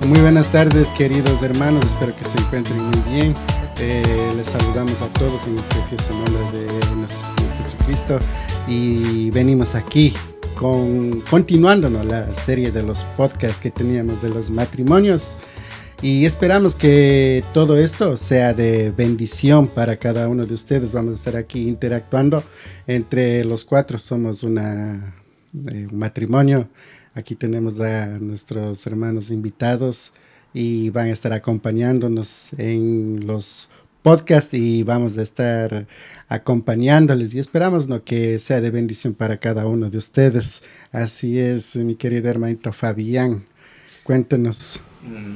Muy buenas tardes, queridos hermanos, espero que se encuentren muy bien. Les saludamos a todos en el precioso nombre de nuestro Señor Jesucristo y venimos aquí continuándonos la serie de los podcasts que teníamos de los matrimonios y esperamos que todo esto sea de bendición para cada uno de ustedes. Vamos a estar aquí interactuando entre los cuatro, somos un matrimonio. Aquí tenemos a nuestros hermanos invitados y van a estar acompañándonos en los podcasts y vamos a estar acompañándoles y esperamos que sea de bendición para cada uno de ustedes. Así es, mi querido hermanito Fabián, cuéntenos.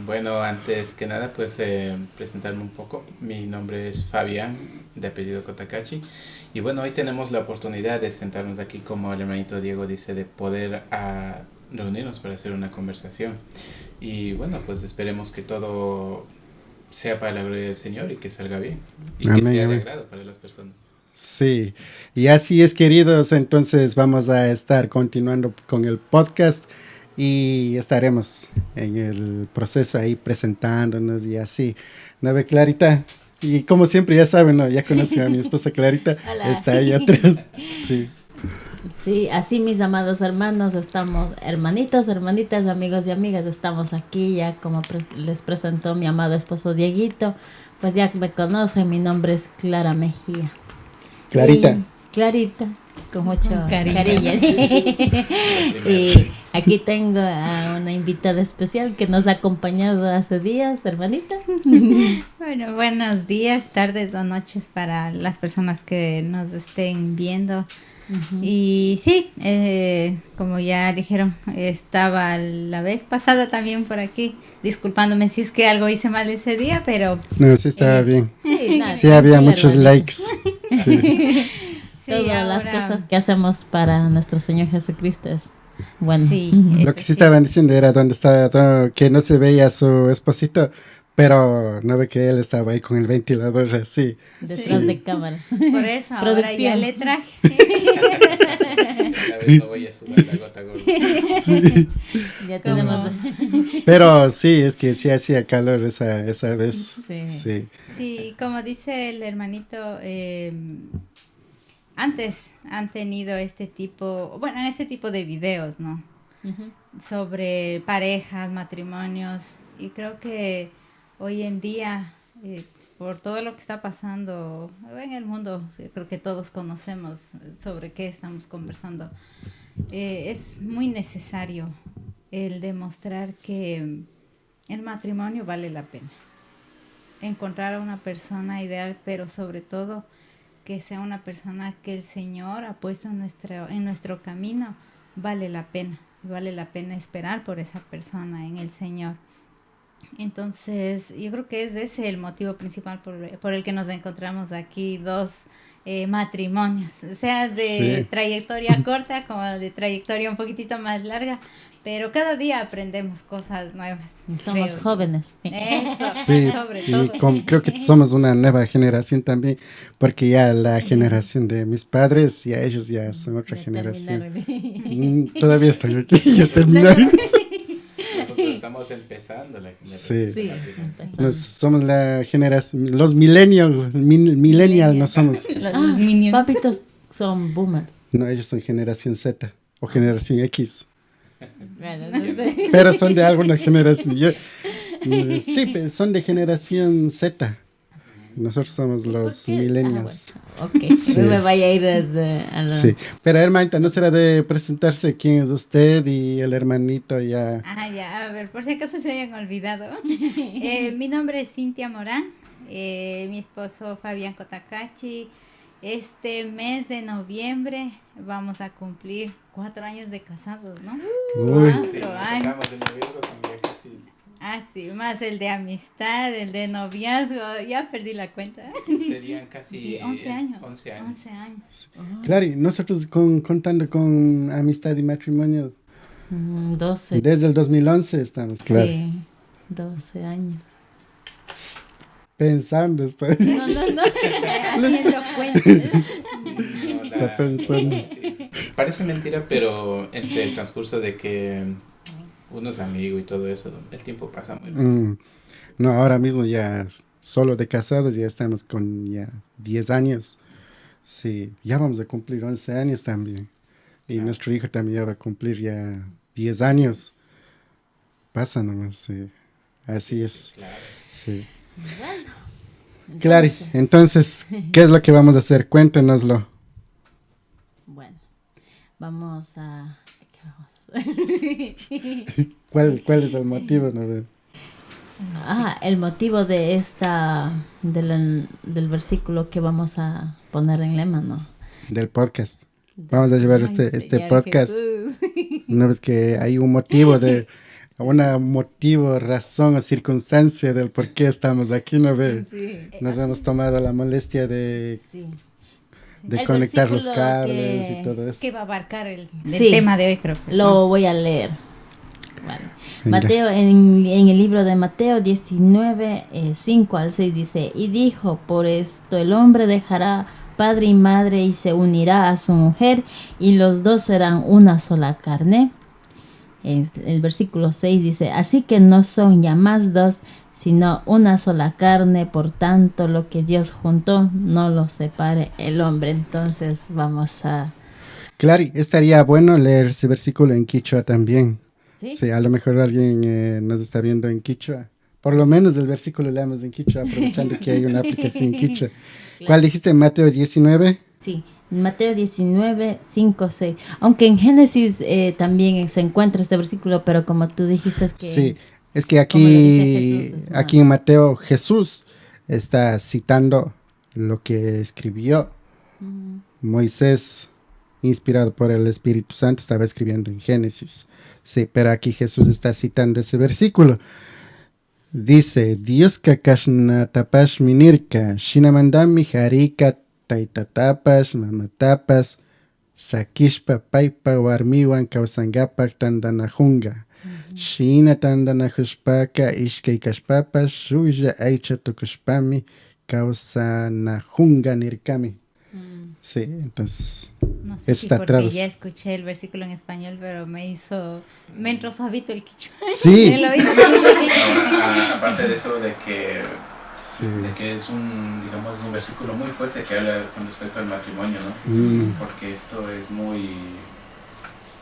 Bueno, antes que nada, pues presentarme un poco. Mi nombre es Fabián, de apellido Kotakachi. Y bueno, hoy tenemos la oportunidad de sentarnos aquí, como el hermanito Diego dice, de poder reunirnos para hacer una conversación. Y bueno, pues esperemos que todo sea para la gloria del Señor y que salga bien. Y amén, que sea de agrado para las personas. Sí, y así es, queridos. Entonces vamos a estar continuando con el podcast y estaremos en el proceso ahí presentándonos y así. ¿No ve, Clarita? Y como siempre, ya saben, ¿no? Ya conocí a mi esposa Clarita. Hola. Está ahí atrás. Sí. Sí, así mis amados hermanos, estamos hermanitos, hermanitas, amigos y amigas, estamos aquí ya como les presentó mi amado esposo Dieguito, pues ya me conocen, mi nombre es Clara Mejía. Clarita. Y Clarita, con mucho cariño. Y Y aquí tengo a una invitada especial que nos ha acompañado hace días, hermanita. Bueno, buenos días, tardes o noches para las personas que nos estén viendo. Uh-huh. Y sí, como ya dijeron, estaba la vez pasada también por aquí, disculpándome si es que algo hice mal ese día, pero... No, sí estaba bien. Sí, había muchos likes. Sí. Sí, todas las cosas que hacemos para nuestro Señor Jesucristo es bueno. Sí, lo que sí estaban diciendo era que no se veía a su esposito, pero no ve que él estaba ahí con el ventilador así. Detrás de cámara. Por eso ahora ya le traje. Esta vez no voy a sudar la gota gorda. Sí. Ya tenemos. Pero sí, es que sí hacía calor esa vez. Sí. Sí, como dice el hermanito, antes han tenido ese tipo de videos, ¿no? Uh-huh. Sobre parejas, matrimonios, y creo que hoy en día, por todo lo que está pasando en el mundo, creo que todos conocemos sobre qué estamos conversando. Es muy necesario el demostrar que el matrimonio vale la pena. Encontrar a una persona ideal, pero sobre todo que sea una persona que el Señor ha puesto en nuestro camino, vale la pena. Vale la pena esperar por esa persona en el Señor. Entonces, yo creo que es ese el motivo principal por el que nos encontramos aquí, dos matrimonios, sea de trayectoria corta como de trayectoria un poquitito más larga, pero cada día aprendemos cosas nuevas. Somos jóvenes. Eso, sí, sobre todo. Y creo que somos una nueva generación también, porque ya la generación de mis padres, ya ellos ya son otra generación. Todavía estoy aquí, ya terminaron. Nosotros estamos empezando la generación. Sí, somos la generación, los millennials no somos. Los minions. Papitos son boomers. No, ellos son generación Z o generación X. Bueno, no sé. Pero son de alguna generación. Sí, son de generación Z. Nosotros somos los millennials. Ok, sí. Me vaya a ir a la... Sí, pero hermanita, ¿no será de presentarse quién es usted y el hermanito ya? Ya, a ver, por si acaso se hayan olvidado. Mi nombre es Cintia Morán, mi esposo Fabián Kotakachi. Este mes de noviembre vamos a cumplir 4 años de casados, ¿no? Uy. 4 años. Sí, más el de amistad, el de noviazgo, ya perdí la cuenta. Serían casi 11 años. 11 años. Oh. Claro, y nosotros contando con amistad y matrimonio. 12. Desde el 2011 estamos, claro. Sí, 12 años. Pensando, está. No. Haciendo cuentas. Está pensando. Sí. Parece mentira, pero entre el transcurso de que uno es amigo y todo eso, el tiempo pasa muy rápido. No, ahora mismo ya solo de casados ya estamos con ya 10 años. Sí, ya vamos a cumplir 11 años también. Y nuestro hijo también ya va a cumplir ya 10 años. Pasa nomás, sí. Así es. Claro. Sí. Bueno, Clary, entonces, ¿qué es lo que vamos a hacer? Cuéntenoslo. bueno, vamos a... ¿Qué vamos a hacer? ¿Cuál es el motivo? No? El motivo de del versículo que vamos a poner en lema, ¿no? Del podcast. Vamos a llevar este Señor podcast. Jesús. Una vez que hay un motivo razón o circunstancia del por qué estamos aquí, ¿no ve? Sí. Nos hemos tomado la molestia de Sí. de El conectar los versículo cables que- y todo eso. Que va a abarcar el Sí. tema de hoy, creo. Lo voy a leer. Vale. Venga. Mateo, en el libro de Mateo 19, 5 al 6 dice, y dijo, por esto el hombre dejará padre y madre y se unirá a su mujer y los dos serán una sola carne. El versículo 6 dice, así que no son ya más dos, sino una sola carne, por tanto lo que Dios juntó no lo separe el hombre. Entonces vamos a... Clary, estaría bueno leer ese versículo en quichua también. ¿Sí? Sí, a lo mejor alguien nos está viendo en quichua. Por lo menos el versículo leamos en quichua, aprovechando que hay una aplicación en quichua. ¿Cuál dijiste? Mateo 19. Sí, Mateo 19, 5, 6. Aunque en Génesis también se encuentra este versículo, pero como tú dijiste que... Sí, es que como lo dice aquí, Jesús, es más. aquí en Mateo Jesús está citando lo que escribió Moisés, inspirado por el Espíritu Santo, estaba escribiendo en Génesis. Sí, pero aquí Jesús está citando ese versículo. Dice, Dios kakashna tapash minirka, shinamandami harika taitatapash mamatapas, sakishpa paipa warmiwan kausangapak tandanajunga. Shina tandanajushpaka ishkaykashpapas shuya aicha tukushpami kausanajunga nirkami. Sí, entonces No sé si está porque traducido. ya escuché el versículo en español, pero me entró suavito el quichua. Sí. En el oído. Aparte de eso, de que Sí. es digamos, un versículo muy fuerte que habla con respecto al matrimonio, ¿no? Porque esto es muy,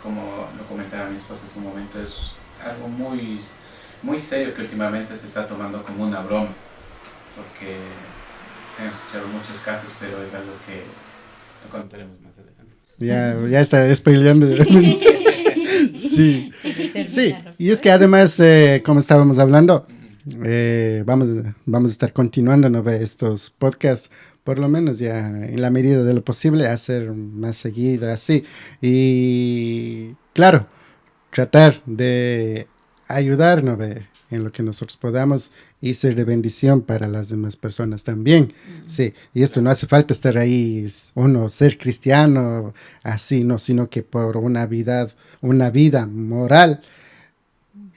como lo comentaba mi esposa hace un momento, es algo muy, muy serio que últimamente se está tomando como una broma, porque se han escuchado muchos casos, pero es algo que lo contaremos más adelante. Ya está spoileando. Sí. Sí, y es que además, como estábamos hablando, vamos a estar continuando, ¿no? Estos podcasts, por lo menos ya en la medida de lo posible, hacer más seguido, así. Y claro, tratar de ayudarnos en lo que nosotros podamos y ser de bendición para las demás personas también. Sí, y esto no hace falta estar ahí, ser cristiano, así, no, sino que por una vida moral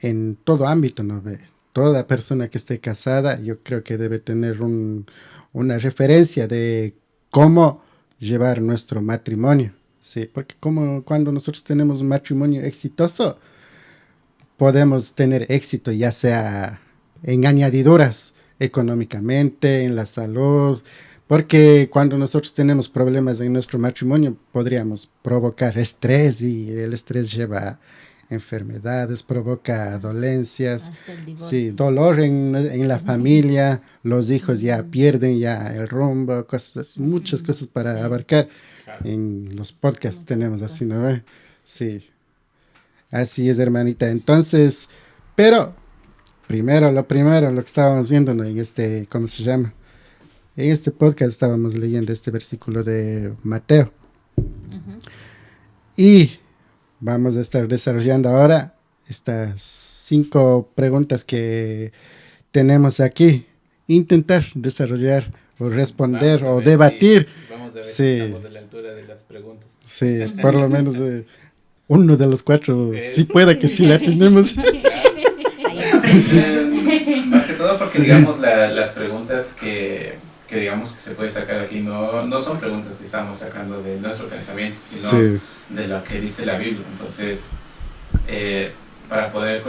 en todo ámbito, ¿no? Toda persona que esté casada, yo creo que debe tener una referencia de cómo llevar nuestro matrimonio, sí, porque cuando nosotros tenemos un matrimonio exitoso, podemos tener éxito, ya sea en añadiduras económicamente, en la salud, porque cuando nosotros tenemos problemas en nuestro matrimonio, podríamos provocar estrés y el estrés lleva a enfermedades, provoca dolencias, Hasta el divorcio. sí, dolor en la familia, los hijos ya pierden ya el rumbo, cosas, muchas cosas para Sí. abarcar. Claro. En los podcasts Muchas tenemos así, cosas. ¿no ve? Sí. Así es, hermanita. Entonces, pero lo primero, lo que estábamos viendo, ¿no? En ¿cómo se llama? En este podcast estábamos leyendo este versículo de Mateo. Y vamos a estar desarrollando ahora estas 5 preguntas que tenemos aquí. Intentar desarrollar o responder Vamos a o ver debatir. Vamos a ver Sí. si estamos a la altura de las preguntas. Sí, por lo menos uno de los 4 sí Eso. pueda que sí la tenemos. Más que todo porque, digamos, las preguntas que digamos que se puede sacar aquí no son preguntas que estamos sacando de nuestro pensamiento, sino Sí. de lo que dice la Biblia. Entonces, para poder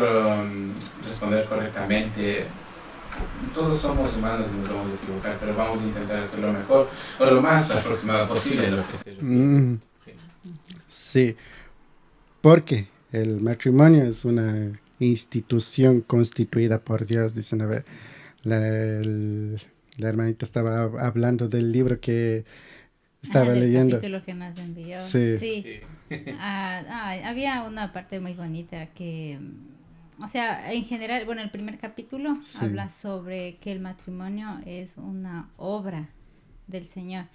responder correctamente. Todos somos humanos y nos vamos a equivocar, pero vamos a intentar hacerlo mejor o lo más aproximado posible de lo que se requiere. Sí. Sí, porque el matrimonio es una institución constituida por Dios, dicen. A ver, la hermanita estaba hablando del libro que estaba del leyendo. capítulo que nos envió. Sí. Sí. Había una parte muy bonita que, o sea, en general, bueno, el primer capítulo Sí. habla sobre que el matrimonio es una obra del Señor.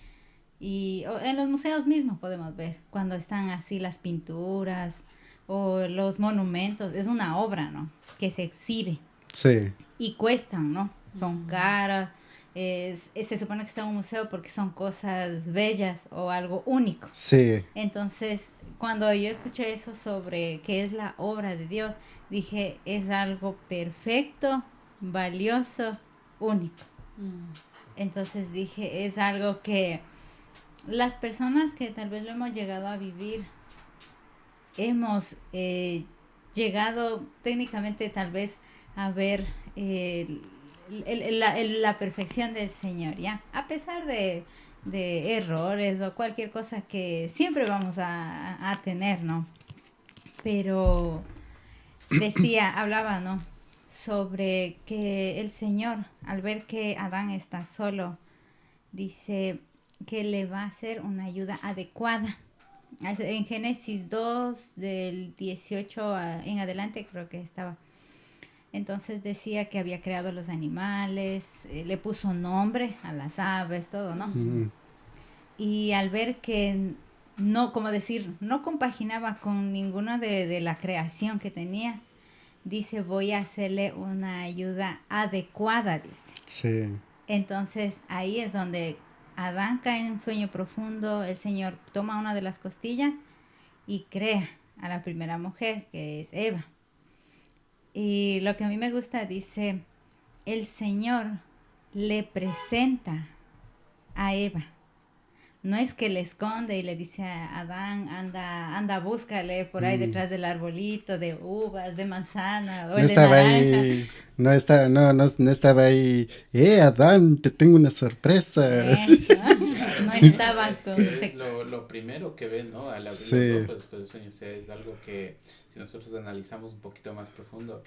Y en los museos mismos podemos ver cuando están así las pinturas o los monumentos, es una obra, ¿no? Que se exhibe Sí, y cuestan, ¿no? Son caras. Se supone que está en un museo porque son cosas bellas o algo único. sí, Entonces, cuando yo escuché eso sobre qué es la obra de Dios, dije, es algo perfecto, valioso, único. Entonces dije, es algo que las personas que tal vez lo hemos llegado a vivir, hemos llegado técnicamente tal vez a ver la perfección del Señor, ¿ya? A pesar de errores o cualquier cosa que siempre vamos a tener, ¿no? Pero hablaba, ¿no? Sobre que el Señor, al ver que Adán está solo, dice que le va a hacer una ayuda adecuada. En Génesis 2, del 18 en adelante, creo que estaba. Entonces decía que había creado los animales, le puso nombre a las aves, todo, ¿no? Y al ver que no, como decir, no compaginaba con ninguna de la creación que tenía, dice, voy a hacerle una ayuda adecuada, dice. sí, Entonces ahí es donde Adán cae en un sueño profundo, el Señor toma una de las costillas y crea a la primera mujer, que es Eva. Y lo que a mí me gusta, dice, el Señor le presenta a Eva. No es que le esconde y le dice a Adán, anda, búscale por ahí detrás del arbolito de uvas, de manzana o no de estaba naranja. ahí, no estaba ahí, Adán, te tengo una sorpresa. Eso, no estaba con... Es lo primero que ven, ¿no? Al abrir Sí. los ojos después del sueño. O sea, es algo que si nosotros analizamos un poquito más profundo,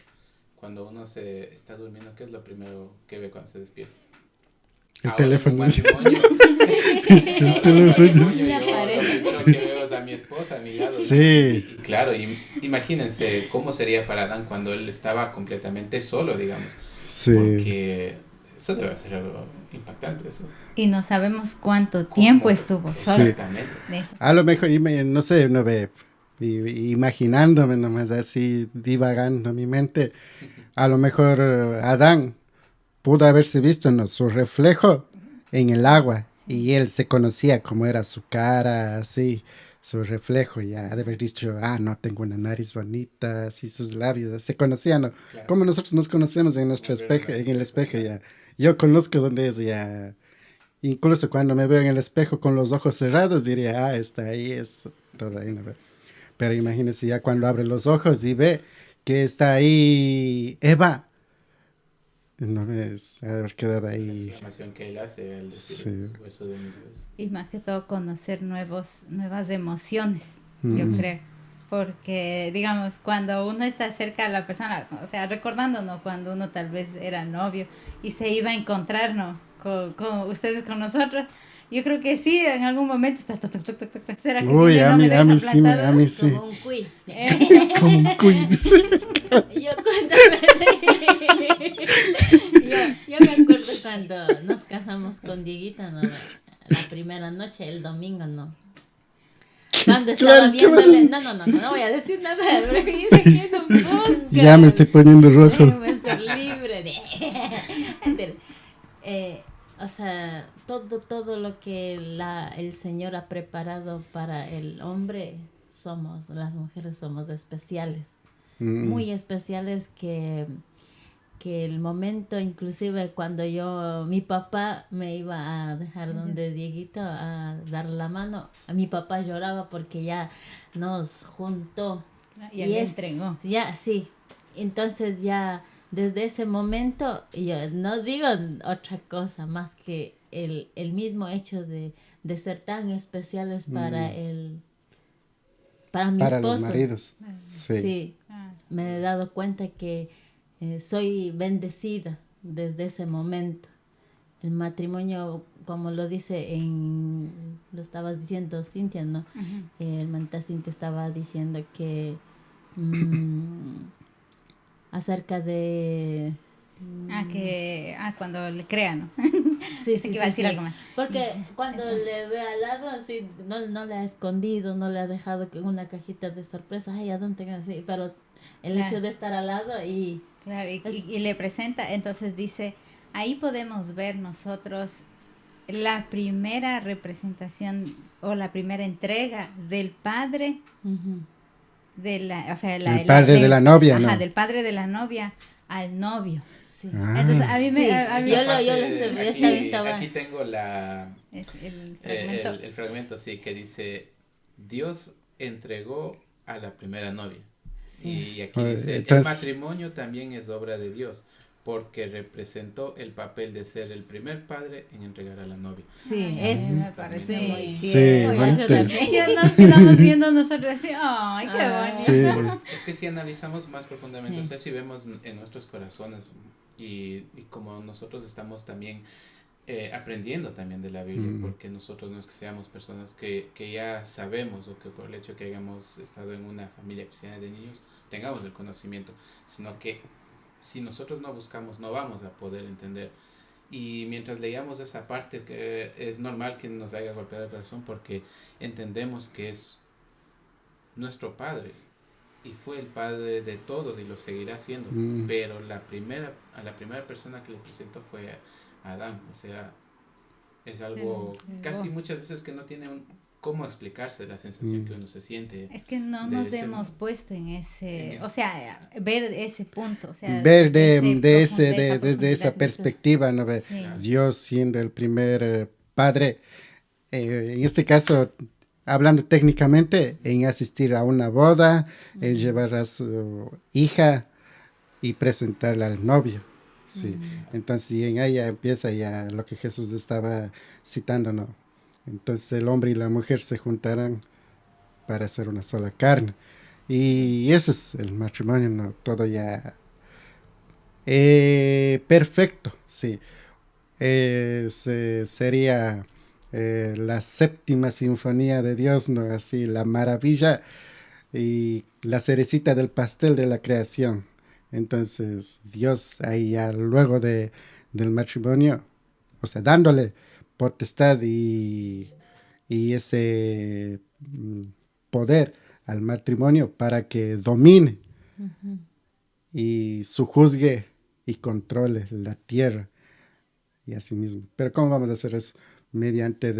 cuando uno se está durmiendo, ¿qué es lo primero que ve cuando se despierta? El Ahora teléfono. en el matrimonio. El teléfono. Yo lo primero que veo es a mi esposa a mi lado. Sí. Y claro, imagínense cómo sería para Adán cuando él estaba completamente solo, digamos. Sí. Porque eso debe ser algo impactante. Eso. Y no sabemos cuánto tiempo estuvo solo. Exactamente. Eso. A lo mejor, no sé, no ve, imaginándome nomás así, divagando mi mente, a lo mejor Adán pudo haberse visto en su reflejo en el agua y él se conocía cómo era su cara, así, su reflejo, ya de haber dicho, no, tengo una nariz bonita, así sus labios, se conocían, ¿no? Claro. Como nosotros nos conocemos en nuestro espejo, en el espejo, ya. Yo conozco dónde es, ya. Incluso cuando me veo en el espejo con los ojos cerrados, diría, está ahí, es todo ahí, ¿no? Pero imagínese ya cuando abre los ojos y ve que está ahí Eva. No ves, ha de haber quedado La ahí. transformación que él hace al decir Sí. su hueso de mis huesos. Y más que todo conocer nuevas emociones, yo creo. Porque, digamos, cuando uno está cerca a la persona, o sea, recordándonos cuando uno tal vez era novio y se iba a encontrarnos con ustedes, con nosotros, yo creo que sí, en algún momento está... ¿Será que Uy, viene, a no me mí deja sí, plantado? a mí sí. Como un cuy. Como un cuy. Yo me acuerdo cuando nos casamos con Dieguita, ¿no? La primera noche, el domingo, ¿no? Cuando estaba Claro, ¿qué viéndole... No voy a decir nada, porque dice que es un podcast. Ya me estoy poniendo rojo. Déjeme ser libre de... o sea, todo lo que el Señor ha preparado para el hombre, las mujeres somos especiales. Muy especiales que el momento, inclusive cuando mi papá me iba a dejar donde Dieguito a dar la mano, mi papá lloraba porque ya nos juntó Y él entregó. Ya, sí. Entonces ya desde ese momento yo no digo otra cosa más que el mismo hecho de ser tan especiales para para mi Para esposo. los maridos. Sí. Sí. Me he dado cuenta que soy bendecida desde ese momento. El matrimonio, como lo dice lo estabas diciendo Cintia, ¿no? El manita Cintia estaba diciendo que acerca de... cuando le crean, ¿no? Sí, que iba a decir algo más. Porque cuando le ve al lado, así, no le ha escondido, no le ha dejado que una cajita de sorpresa, ay, ¿a dónde? Así, pero el hecho de estar al lado y... Claro, y le presenta, entonces dice, ahí podemos ver nosotros la primera representación o la primera entrega del padre el padre de la novia, ¿no? Del padre de la novia al novio. Sí. Entonces a mí me... Aquí tengo el fragmento, sí, que dice, Dios entregó a la primera novia. Sí. Y aquí dice, el matrimonio también es obra de Dios, porque representó el papel de ser el primer padre en entregar a la novia. Sí, me parece muy bien. Sí, Ya nos quedamos viendo nosotros así, ¡ay, qué bonito! Sí. Es que si analizamos más profundamente, o sea, si vemos en nuestros corazones y como nosotros estamos también aprendiendo también de la Biblia, porque nosotros no es que seamos personas que ya sabemos o que por el hecho que hayamos estado en una familia cristiana de niños tengamos el conocimiento, sino que si nosotros no buscamos no vamos a poder entender. Y mientras leíamos esa parte, que es normal que nos haya golpeado el corazón porque entendemos que es nuestro Padre y fue el Padre de todos y lo seguirá siendo, pero a la primera persona que le presentó fue a Adán. O sea, es algo casi muchas veces que no tiene cómo explicarse la sensación que uno se siente. Es que no nos hemos puesto en ese, o sea, ver ese punto, o sea, ver desde esa perspectiva, ¿no? Sí. Dios siendo el primer padre, en este caso, hablando técnicamente, en asistir a una boda, en llevar a su hija y presentarla al novio. Sí. Entonces, y en ella empieza ya lo que Jesús estaba citando, ¿no? Entonces el hombre y la mujer se juntarán para hacer una sola carne. Y ese es el matrimonio, ¿no? Todo ya perfecto, sí. Sería la séptima sinfonía de Dios, ¿no? Así, la maravilla y la cerecita del pastel de la creación. Entonces Dios ahí ya luego del matrimonio, o sea, dándole potestad y ese poder al matrimonio para que domine y sujuzgue y controle la tierra y así mismo. Pero ¿cómo vamos a hacer eso? Mediante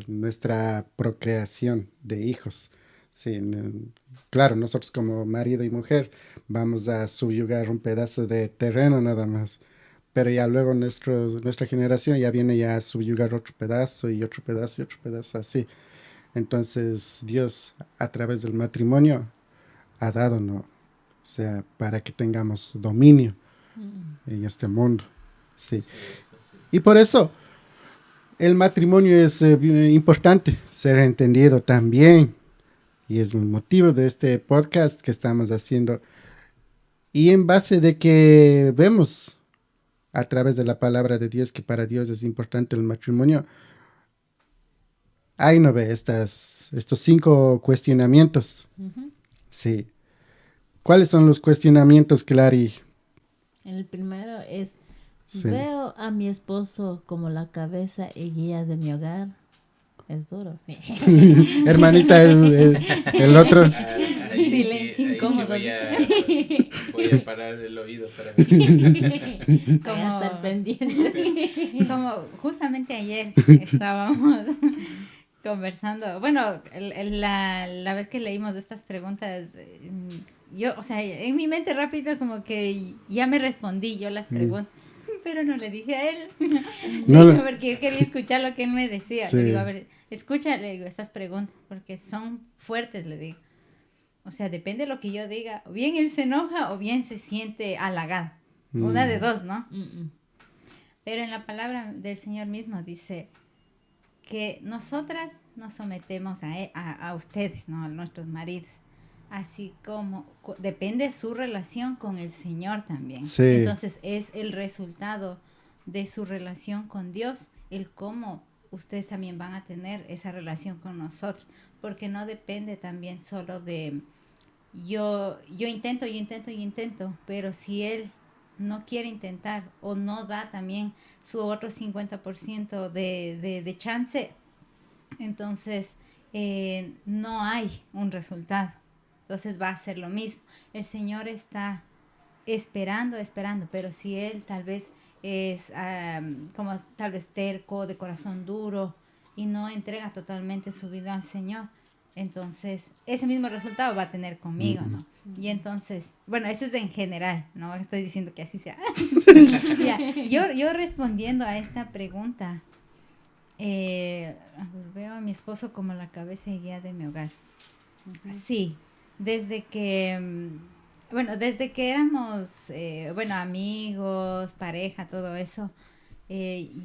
nuestra procreación de hijos. Sí, claro, nosotros como marido y mujer vamos a subyugar un pedazo de terreno nada más. Pero ya luego nuestra generación ya viene ya a subyugar otro pedazo y otro pedazo y otro pedazo así. Entonces Dios a través del matrimonio ha dado, ¿no? O sea, para que tengamos dominio en este mundo. Sí. Y por eso el matrimonio es importante ser entendido también. Y es el motivo de este podcast que estamos haciendo. Y en base de que vemos a través de la palabra de Dios que para Dios es importante el matrimonio, ahí no ve estos 5 cuestionamientos. Sí. ¿Cuáles son los cuestionamientos, Clary? El primero es, veo a mi esposo como la cabeza y guía de mi hogar. Es duro. Hermanita, el otro. Silencio incómodo. Voy a parar el oído para como estar pendiente. Como justamente ayer estábamos conversando. Bueno, la vez que leímos estas preguntas, yo, o sea, en mi mente rápido como que ya me respondí yo las preguntas. Pero no le dije a él. Porque yo quería escuchar lo que él me decía. Sí. Le digo, a ver, escúchale, digo, estas preguntas, porque son fuertes, le digo. O sea, depende de lo que yo diga. O bien él se enoja o bien se siente halagado. Una de dos, ¿no? Pero en la palabra del Señor mismo dice que nosotras nos sometemos a ustedes, ¿no? A nuestros maridos. Así como depende su relación con el Señor también. Sí. Entonces es el resultado de su relación con Dios, el cómo ustedes también van a tener esa relación con nosotros. Porque no depende también solo de yo intento, pero si Él no quiere intentar o no da también su otro 50% de chance, entonces no hay un resultado. Entonces va a ser lo mismo. El Señor está esperando, pero si Él tal vez es como tal vez terco, de corazón duro y no entrega totalmente su vida al Señor, entonces ese mismo resultado va a tener conmigo, ¿no? Y entonces, bueno, eso es en general, no estoy diciendo que así sea. Ya, yo respondiendo a esta pregunta, veo a mi esposo como la cabeza y guía de mi hogar. Sí, desde que éramos, amigos, pareja, todo eso,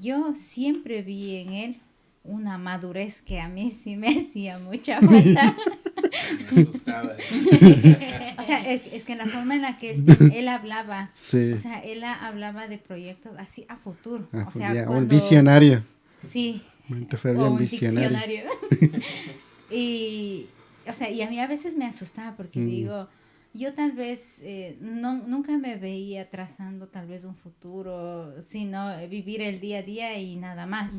yo siempre vi en él una madurez que a mí sí me hacía mucha falta. Me gustaba. O sea, es que en la forma en la que él hablaba, Sí. o sea, él hablaba de proyectos así a futuro. Ah, O sea, ya, cuando, un visionario. Sí. Fue bien O un visionario. Y, o sea, y a mí a veces me asustaba porque digo, yo tal vez nunca me veía trazando tal vez un futuro, sino vivir el día a día y nada más.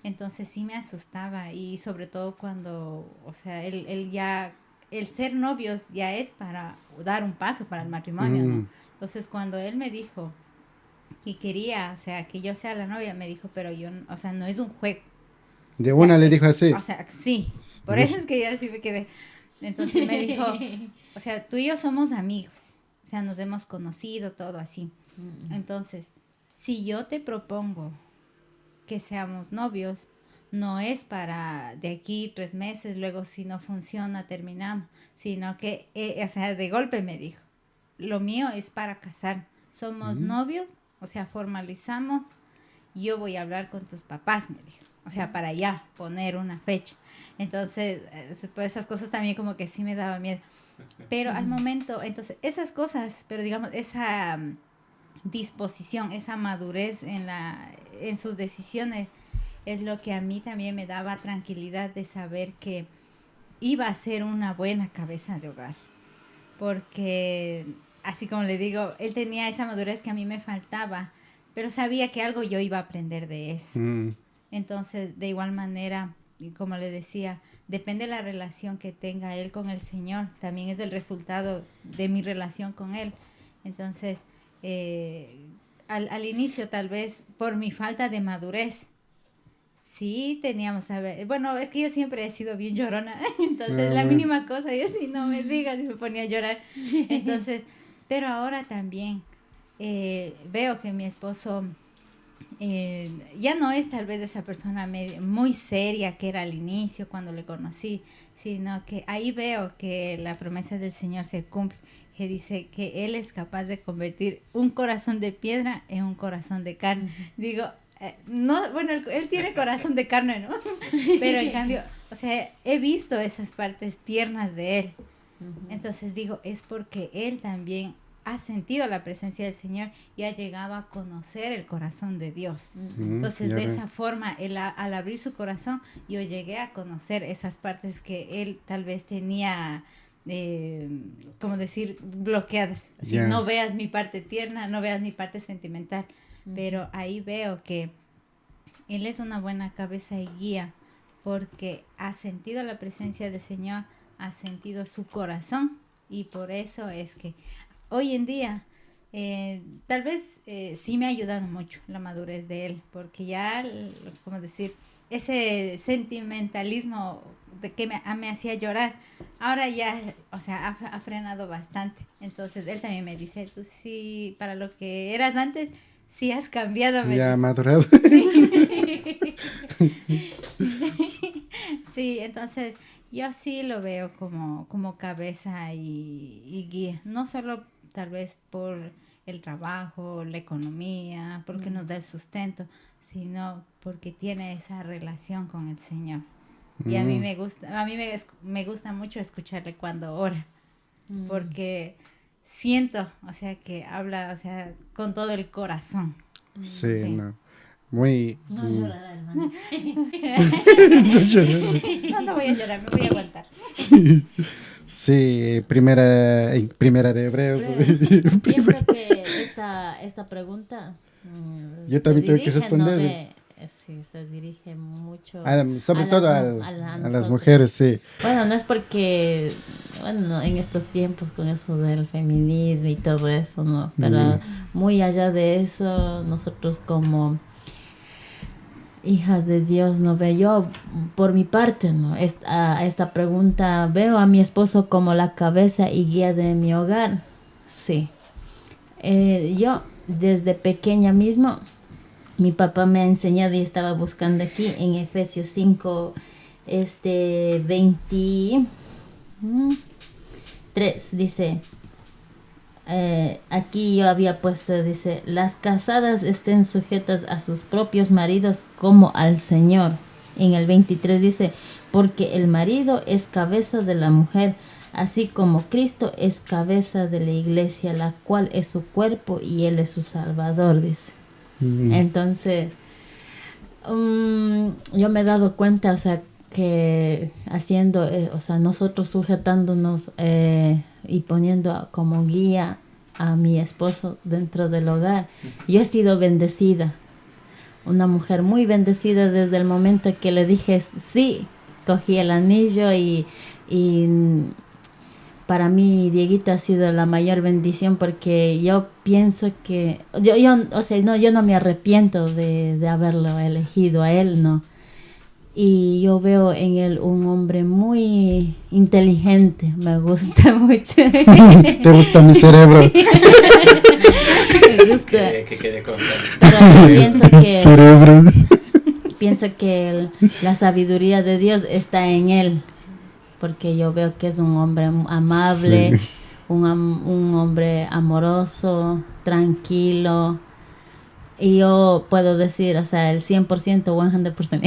Entonces sí me asustaba y sobre todo cuando, o sea, el ser novios ya es para dar un paso para el matrimonio, ¿no? Entonces cuando él me dijo que quería, o sea, que yo sea la novia, me dijo, pero yo, o sea, no es un juego. De una le dijo así. O sea, sí, por eso es que yo así me quedé. Entonces me dijo, o sea, tú y yo somos amigos, o sea, nos hemos conocido, todo así. Entonces, si yo te propongo que seamos novios, no es para de aquí 3 meses, luego si no funciona terminamos, sino que, o sea, de golpe me dijo, lo mío es para casar, somos novios, o sea, formalizamos, yo voy a hablar con tus papás, me dijo. O sea, para ya poner una fecha. Entonces, pues esas cosas también como que sí me daba miedo. Pero al momento, entonces, esas cosas, pero digamos, esa disposición, esa madurez en sus decisiones, es lo que a mí también me daba tranquilidad de saber que iba a ser una buena cabeza de hogar. Porque, así como le digo, él tenía esa madurez que a mí me faltaba, pero sabía que algo yo iba a aprender de eso. Entonces, de igual manera, como le decía, depende de la relación que tenga él con el Señor. También es el resultado de mi relación con él. Entonces, al inicio, tal vez, por mi falta de madurez, sí teníamos, bueno, es que yo siempre he sido bien llorona. Entonces, la mínima cosa, yo si no me digas, me ponía a llorar. Entonces, pero ahora también veo que mi esposo... ya no es tal vez esa persona muy seria que era al inicio cuando le conocí, sino que ahí veo que la promesa del Señor se cumple, que dice que Él es capaz de convertir un corazón de piedra en un corazón de carne. Digo, no, bueno, él tiene corazón de carne, ¿no? Pero en cambio, o sea, he visto esas partes tiernas de Él. Entonces digo, es porque Él también ha sentido la presencia del Señor y ha llegado a conocer el corazón de Dios. Entonces, de esa forma, al abrir su corazón, yo llegué a conocer esas partes que él tal vez tenía, como decir, bloqueadas. Si no veas mi parte tierna, no veas mi parte sentimental. Pero ahí veo que él es una buena cabeza y guía porque ha sentido la presencia del Señor, ha sentido su corazón y por eso es que hoy en día, tal vez sí me ha ayudado mucho la madurez de él, porque ya, como decir, ese sentimentalismo de que me hacía llorar, ahora ya, o sea, ha frenado bastante. Entonces, él también me dice, tú sí, para lo que eras antes, sí has cambiado. Ya madurado. Sí, entonces Yo sí lo veo como cabeza y guía, no solo tal vez por el trabajo, la economía, porque nos da el sustento, sino porque tiene esa relación con el Señor. Y a mí Mm, me gusta, me gusta mucho escucharle cuando ora, porque siento, o sea, que habla, o sea, con todo el corazón. sí, Sí. no. Muy... No llorará, hermano. No llorar. No, no voy a llorar, me voy a aguantar. Sí, primera de Hebreos. Pienso que esta pregunta Yo se también tengo que dirige, no responder. ve, sí, se dirige mucho Sobre todo a a las nosotros. mujeres, sí. Bueno, no es porque, bueno, en estos tiempos con eso del feminismo y todo eso, ¿no? Pero muy allá de eso, nosotros como hijas de Dios, no ve yo por mi parte, no a esta pregunta, veo a mi esposo como la cabeza y guía de mi hogar. Sí. Yo desde pequeña mismo, mi papá me ha enseñado y estaba buscando aquí en Efesios 5 23 dice, aquí yo había puesto, dice, las casadas estén sujetas a sus propios maridos como al Señor. En el 23 dice, porque el marido es cabeza de la mujer, así como Cristo es cabeza de la iglesia, la cual es su cuerpo y él es su salvador, dice. Entonces, yo me he dado cuenta, o sea, que haciendo, o sea, nosotros sujetándonos y poniendo como guía a mi esposo dentro del hogar, yo he sido bendecida, una mujer muy bendecida desde el momento que le dije sí, cogí el anillo y para mí Dieguito ha sido la mayor bendición porque yo pienso que o sea, no, yo no me arrepiento de haberlo elegido a él, no. Y yo veo en él un hombre muy inteligente, me gusta mucho. ¿Te gusta mi cerebro? Me gusta. Que quede constante. Cerebro. Pienso que la sabiduría de Dios está en él, porque yo veo que es un hombre amable, Sí. un hombre amoroso, tranquilo. Y yo puedo decir, o sea, el 100%, 100%,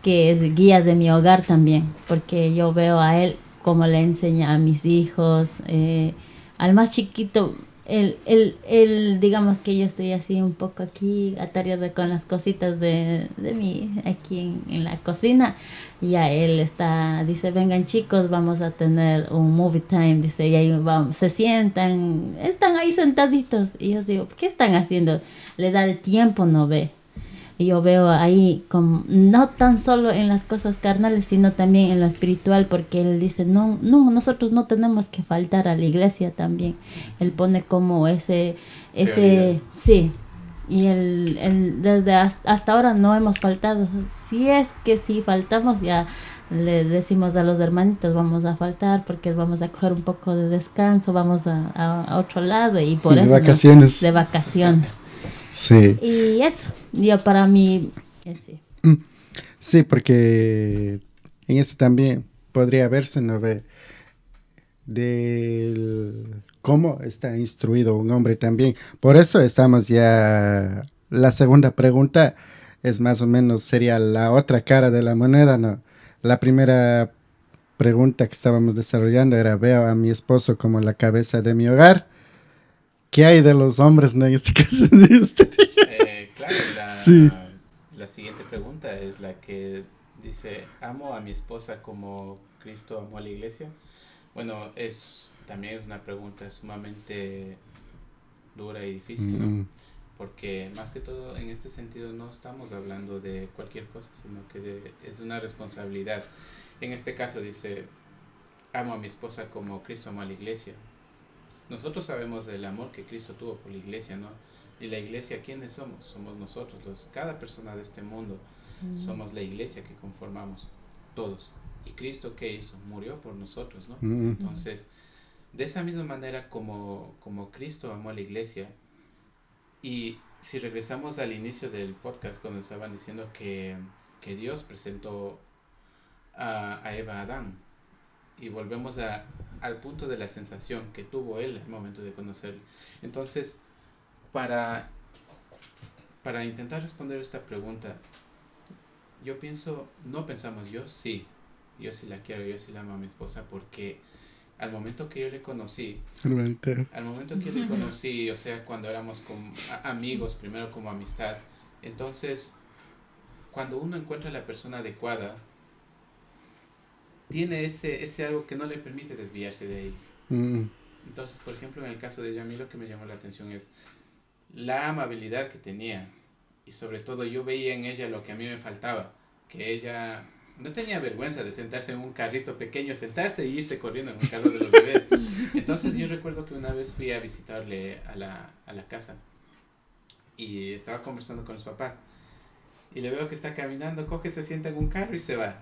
que es guía de mi hogar también, porque yo veo a él como le enseña a mis hijos, al más chiquito, digamos que yo estoy así un poco aquí atareada con las cositas de mí aquí en la cocina, y a él dice, vengan chicos, vamos a tener un movie time, dice, y ahí vamos, se sientan, están ahí sentaditos, y yo digo, ¿qué están haciendo? Le da el tiempo, no ve. Y yo veo ahí, como, no tan solo en las cosas carnales, sino también en lo espiritual, porque él dice, no, nosotros no tenemos que faltar a la iglesia también. Él pone como sí, y desde hasta ahora no hemos faltado. Si es que si faltamos, ya le decimos a los hermanitos, vamos a faltar porque vamos a coger un poco de descanso, vamos a otro lado y por De eso vacaciones. de vacaciones. Sí. Y eso, yo para mí, sí. Sí, porque en eso también podría verse, ¿no ve? Del cómo está instruido un hombre también. Por eso estamos ya, la segunda pregunta es más o menos, sería la otra cara de la moneda, ¿no? La primera pregunta que estábamos desarrollando era, veo a mi esposo como la cabeza de mi hogar. ¿Qué hay de los hombres, no? En este caso de usted. Claro, Sí. la siguiente pregunta es la que dice, ¿amo a mi esposa como Cristo amó a la iglesia? Bueno, también es una pregunta sumamente dura y difícil, ¿no? Porque más que todo en este sentido no estamos hablando de cualquier cosa, sino que es una responsabilidad. En este caso dice, amo a mi esposa como Cristo amó a la iglesia. Nosotros sabemos del amor que Cristo tuvo por la iglesia, ¿no? Y la iglesia, ¿quiénes somos? Somos nosotros, cada persona de este mundo. Somos la iglesia que conformamos, todos. ¿Y Cristo qué hizo? Murió por nosotros, ¿no? Entonces, de esa misma manera como Cristo amó a la iglesia, y si regresamos al inicio del podcast cuando estaban diciendo que Dios presentó a Eva Adán. Y volvemos al punto de la sensación que tuvo él al momento de conocerle. Entonces, para intentar responder esta pregunta, yo pienso, no pensamos, yo sí la quiero, yo sí la amo a mi esposa, porque al momento que yo le conocí, o sea, cuando éramos amigos, primero como amistad, entonces, cuando uno encuentra a la persona adecuada, tiene ese algo que no le permite desviarse de ahí. Entonces, por ejemplo, en el caso de ella, a mí lo que me llamó la atención es la amabilidad que tenía, y sobre todo yo veía en ella lo que a mí me faltaba, que ella no tenía vergüenza de sentarse en un carrito pequeño, sentarse e irse corriendo en un carro de los bebés. Entonces yo recuerdo que una vez fui a visitarle a la casa y estaba conversando con los papás y le veo que está caminando, coge, se sienta en un carro y se va.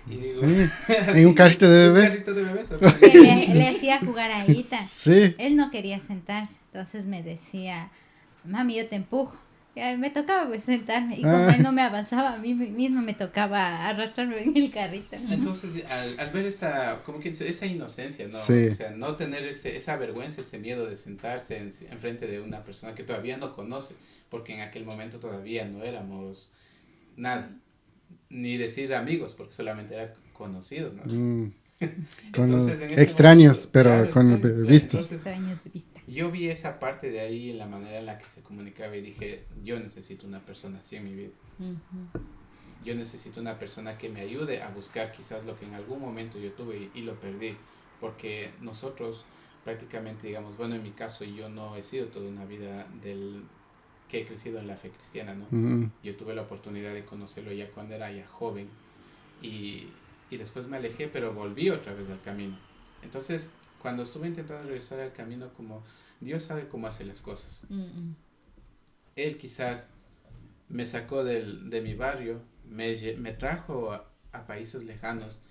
Y digo, sí, en un carrito de bebé. Un carrito de bebé, le hacía jugar a Ita. Sí. Él no quería sentarse, entonces me decía, mami, yo te empujo. Y a mí me tocaba pues, sentarme, y como él no me avanzaba, a mí mismo me tocaba arrastrarme en el carrito. Entonces, al ver esa inocencia, ¿no? Sí. O sea, no tener esa vergüenza, ese miedo de sentarse en frente de una persona que todavía no conoce, porque en aquel momento todavía no éramos nada, ni decir amigos, porque solamente eran conocidos, ¿no? Entonces, extraños, momento, pero claro, con vistos. Entonces, extraños de vista. Yo vi esa parte de ahí, en la manera en la que se comunicaba, y dije, yo necesito una persona así en mi vida. Yo necesito una persona que me ayude a buscar quizás lo que en algún momento yo tuve y lo perdí, porque nosotros prácticamente, digamos, bueno, en mi caso yo no he sido toda una vida que he crecido en la fe cristiana, ¿no? Yo tuve la oportunidad de conocerlo ya cuando era ya joven, y después me alejé, pero volví otra vez al camino. Entonces, cuando estuve intentando regresar al camino, como Dios sabe cómo hace las cosas. Él quizás me sacó de mi barrio, me trajo a países lejanos,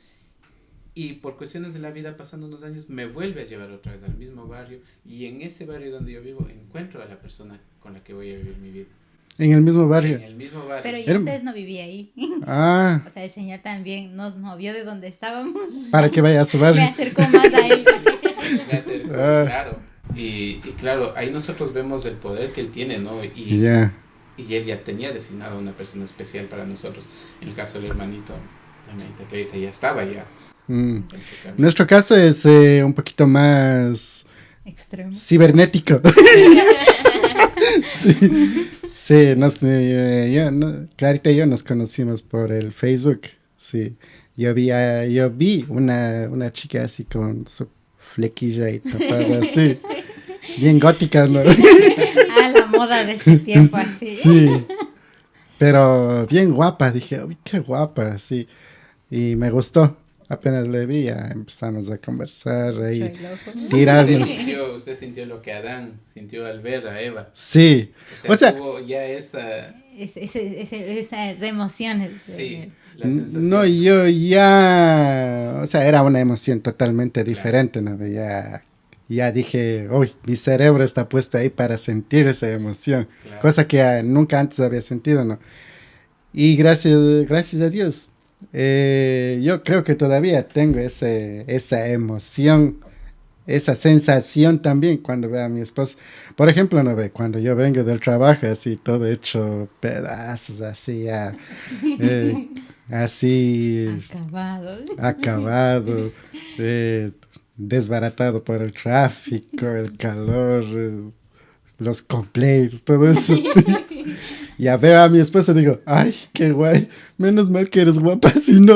y por cuestiones de la vida, pasando unos años, me vuelve a llevar otra vez al mismo barrio, y en ese barrio donde yo vivo encuentro a la persona con la que voy a vivir mi vida. En el mismo barrio. En el mismo barrio. Pero yo antes no vivía ahí. Ah. O sea, el Señor también nos movió de donde estábamos. Para que vaya a su barrio. Me acercó más a él. Me acercó, claro. Y claro, ahí nosotros vemos el poder que Él tiene, ¿no? Y Él ya tenía designado a una persona especial para nosotros. En el caso del hermanita Clarita, ya estaba ya. Nuestro caso es un poquito más extremo, cibernético. Sí, Clarita y yo nos conocimos por el Facebook. Sí, yo vi una chica así con su flequilla y tapada así, bien gótica, ¿no? La moda de ese tiempo así. Sí, pero bien guapa. Dije, uy, qué guapa, sí, y me gustó. Apenas le vi, ya empezamos a conversar ahí, tirarnos. Usted sintió lo que Adán sintió al ver a Eva. Sí. O sea tuvo ya esas emociones. Sí, la sensación. No, yo ya, o sea, era una emoción totalmente diferente, ¿no? Ya dije, uy, mi cerebro está puesto ahí para sentir esa emoción, cosa que nunca antes había sentido, ¿no? Y gracias a Dios. Yo creo que todavía tengo esa emoción, esa sensación también cuando veo a mi esposa. Por ejemplo, ¿no ve? Cuando yo vengo del trabajo así todo hecho pedazos, así ya, así acabado, desbaratado por el tráfico, el calor, los complaints, todo eso. Ya veo a mi esposa y digo, ay, qué guay, menos mal que eres guapa, si no.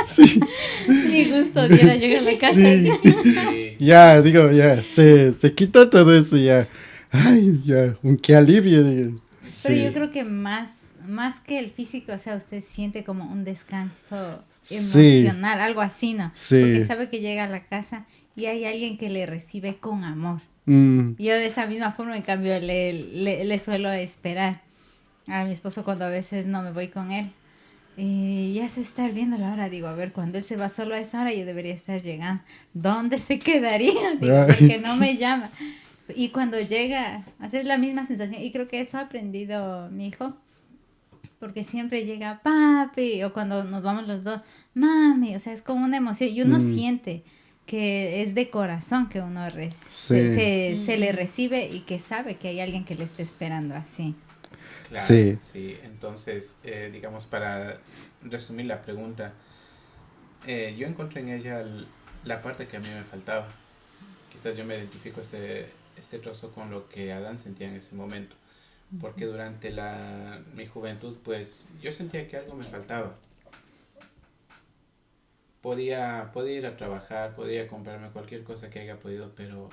Sí. Ni gusto diera llegar a la casa. Sí. Ya, digo, ya, se quitó todo eso, ya. Ay, ya, qué alivio. Digo. Pero yo creo que más que el físico, o sea, usted siente como un descanso emocional, algo así, ¿no? Sí. Porque sabe que llega a la casa y hay alguien que le recibe con amor. Yo de esa misma forma, en cambio, le suelo esperar a mi esposo cuando a veces no me voy con él. Y ya se está viendo la hora, digo, a ver, cuando él se va solo a esa hora, yo debería estar llegando. ¿Dónde se quedaría? Digo, porque no me llama. Y cuando llega, hace la misma sensación. Y creo que eso ha aprendido mi hijo. porque siempre llega papi, o cuando nos vamos los dos, mami, o sea, es como una emoción, y uno siente que es de corazón que uno se le recibe y que sabe que hay alguien que le está esperando así. Claro, Sí. sí. Entonces, digamos, para resumir la pregunta, yo encontré en ella la parte que a mí me faltaba. Quizás yo me identifico este trozo con lo que Adán sentía en ese momento. Porque durante mi juventud, pues, yo sentía que algo me faltaba. Podía ir a trabajar, podía comprarme cualquier cosa que haya podido, pero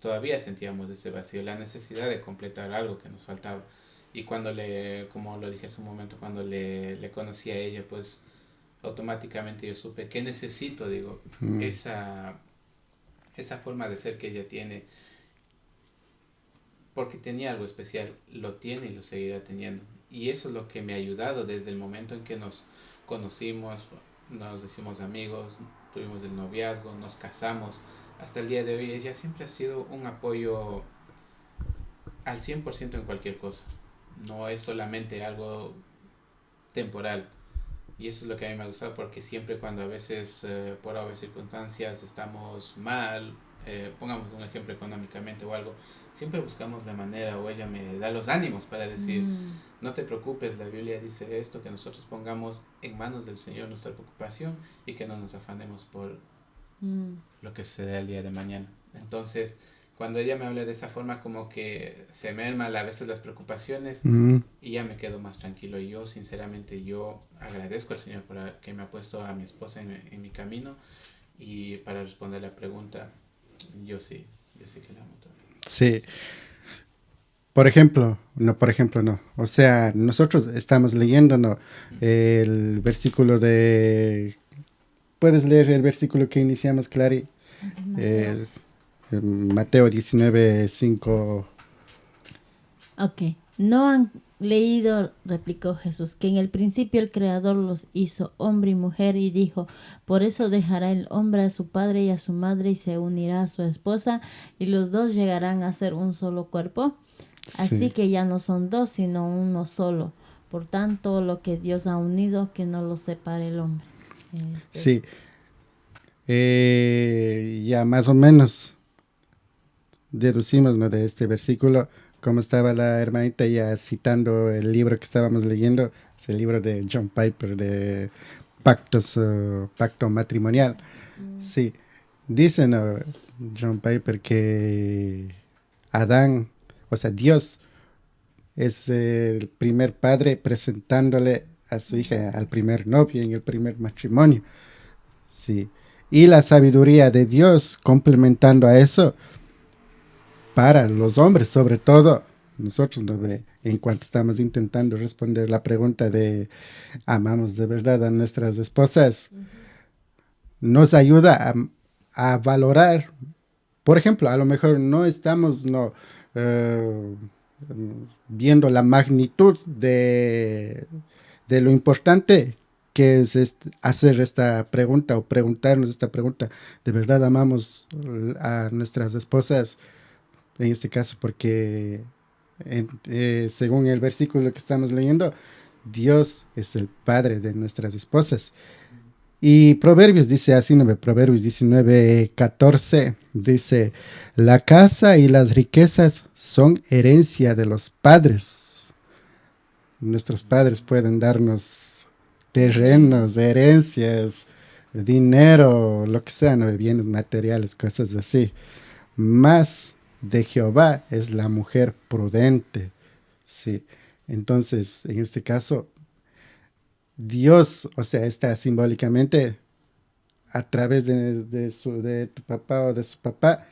todavía sentíamos ese vacío, la necesidad de completar algo que nos faltaba. Y cuando como lo dije hace un momento, cuando le conocí a ella, pues automáticamente yo supe que necesito, digo, esa forma de ser que ella tiene, porque tenía algo especial, lo tiene y lo seguirá teniendo. Y eso es lo que me ha ayudado desde el momento en que nos conocimos, nos hicimos amigos, tuvimos el noviazgo, nos casamos. Hasta el día de hoy ella siempre ha sido un apoyo al 100% en cualquier cosa. No es solamente algo temporal. Y eso es lo que a mí me ha gustado, porque siempre cuando a veces por obvias circunstancias estamos mal, pongamos un ejemplo económicamente o algo, siempre buscamos la manera, o ella me da los ánimos para decir, no te preocupes, la Biblia dice esto, que nosotros pongamos en manos del Señor nuestra preocupación y que no nos afanemos por lo que sucede el día de mañana. Entonces, cuando ella me habla de esa forma, como que se merman a veces las preocupaciones y ya me quedo más tranquilo. Y yo, sinceramente, yo agradezco al Señor por que me ha puesto a mi esposa en mi camino. Y para responder la pregunta, yo sí que la amo todavía. Sí. Por ejemplo, no. O sea, nosotros estamos leyendo, ¿no? El versículo de... ¿Puedes leer el versículo que iniciamos, Clary? Mateo 19:5. Ok. ¿No han leído, replicó Jesús, que en el principio el Creador los hizo hombre y mujer y dijo, por eso dejará el hombre a su padre y a su madre y se unirá a su esposa y los dos llegarán a ser un solo cuerpo? Así que ya no son dos, sino uno solo. Por tanto, lo que Dios ha unido, que no lo separe el hombre. Sí. Ya más o menos deducimos, ¿no?, de este versículo, como estaba la hermanita ya citando el libro que estábamos leyendo, es el libro de John Piper de pacto matrimonial. Sí, dice, ¿no?, John Piper, que Adán, o sea, Dios es el primer padre presentándole a su hija al primer novio en el primer matrimonio. Sí. Y la sabiduría de Dios complementando a eso para los hombres, sobre todo nosotros, ¿no?, en cuanto estamos intentando responder la pregunta de amamos de verdad a nuestras esposas, nos ayuda a valorar. Por ejemplo, a lo mejor no estamos viendo la magnitud de lo importante que es hacer esta pregunta o preguntarnos esta pregunta. ¿De verdad amamos a nuestras esposas? En este caso, porque según el versículo que estamos leyendo, Dios es el padre de nuestras esposas. Y Proverbios dice así, Proverbios 19:14 dice, la casa y las riquezas son herencia de los padres. Nuestros padres pueden darnos terrenos, herencias, dinero, lo que sea, ¿no?, bienes materiales, cosas así. Más de Jehová es la mujer prudente. Sí. Entonces, en este caso, Dios, o sea, está simbólicamente a través de tu papá o de su papá,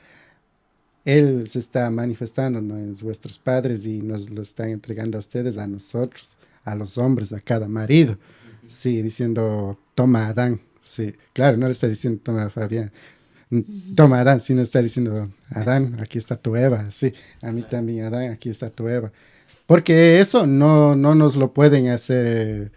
Él se está manifestando, ¿no?, en vuestros padres y nos lo están entregando a ustedes, a nosotros, a los hombres, a cada marido. Sí, diciendo, toma Adán. Sí, claro, no le está diciendo, toma Fabián. Toma Adán, sino está diciendo, Adán, aquí está tu Eva. Sí, a mí también, Adán, aquí está tu Eva. Porque eso no nos lo pueden hacer.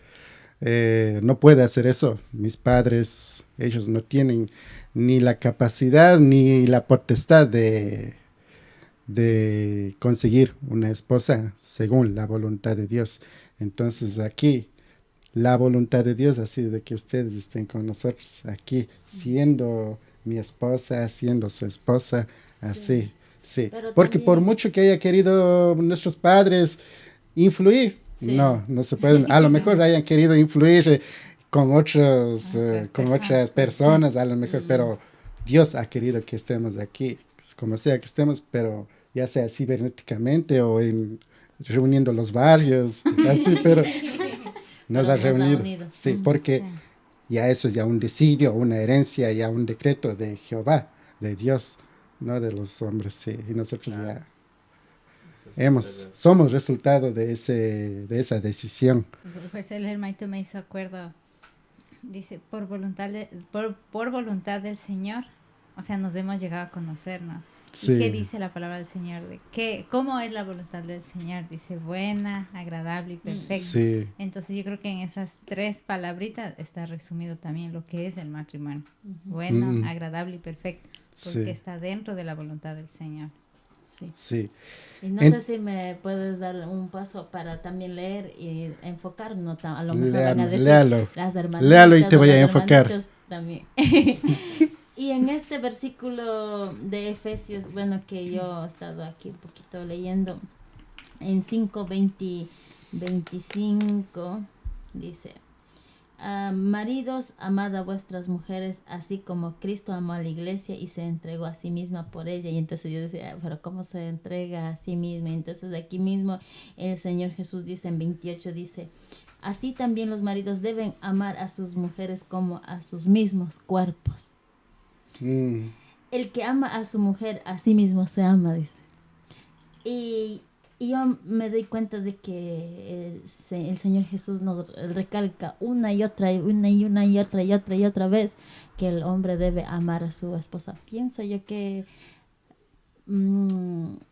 No puede hacer eso. Mis padres, ellos no tienen ni la capacidad ni la potestad de de conseguir una esposa según la voluntad de Dios. Entonces aquí la voluntad de Dios ha sido de que ustedes estén con nosotros aquí, siendo mi esposa, siendo su esposa, así, sí. Pero Porque por también, mucho que haya querido nuestros padres influir, sí, no se pueden, a lo mejor hayan querido influir con otros, con otras personas, a lo mejor, pero Dios ha querido que estemos aquí, como sea que estemos, pero ya sea cibernéticamente o reuniendo los barrios, así, pero nos pero ha nos ha reunido. unido. Sí, Ujú. porque Sí. ya eso es ya un designio, una herencia, ya un decreto de Jehová, de Dios, no de los hombres, sí. Y nosotros Claro. ya Eso sí es verdad. somos resultado de esa decisión. Pues el hermanito me hizo acuerdo, dice, por voluntad del Señor, o sea, nos hemos llegado a conocer, ¿no? ¿Y qué Sí, dice la palabra del Señor? ¿Cómo es la voluntad del Señor? Dice, buena, agradable y perfecta. sí, Entonces yo creo que en esas tres palabritas está resumido también lo que es el matrimonio. Ujú. Bueno, Mm, agradable y perfecto, porque sí, está dentro de la voluntad del Señor. Sí. sí. Y no sé En- si me puedes dar un paso para también leer y enfocarnos. A lo mejor van a decir Léalo, las léalo y hermanitas te o voy los a enfocar. hermanitos también. Y en este versículo de Efesios, bueno, que yo he estado aquí un poquito leyendo, en 5:25 dice, maridos, amad a vuestras mujeres, así como Cristo amó a la iglesia y se entregó a sí misma por ella. Y entonces yo decía, pero ¿cómo se entrega a sí misma? Y entonces aquí mismo el Señor Jesús dice en 28, dice, así también los maridos deben amar a sus mujeres como a sus mismos cuerpos. Mm, El que ama a su mujer, a sí mismo se ama, dice. Y yo me doy cuenta de que el Señor Jesús nos recalca una y otra, y otra vez que el hombre debe amar a su esposa. Pienso yo que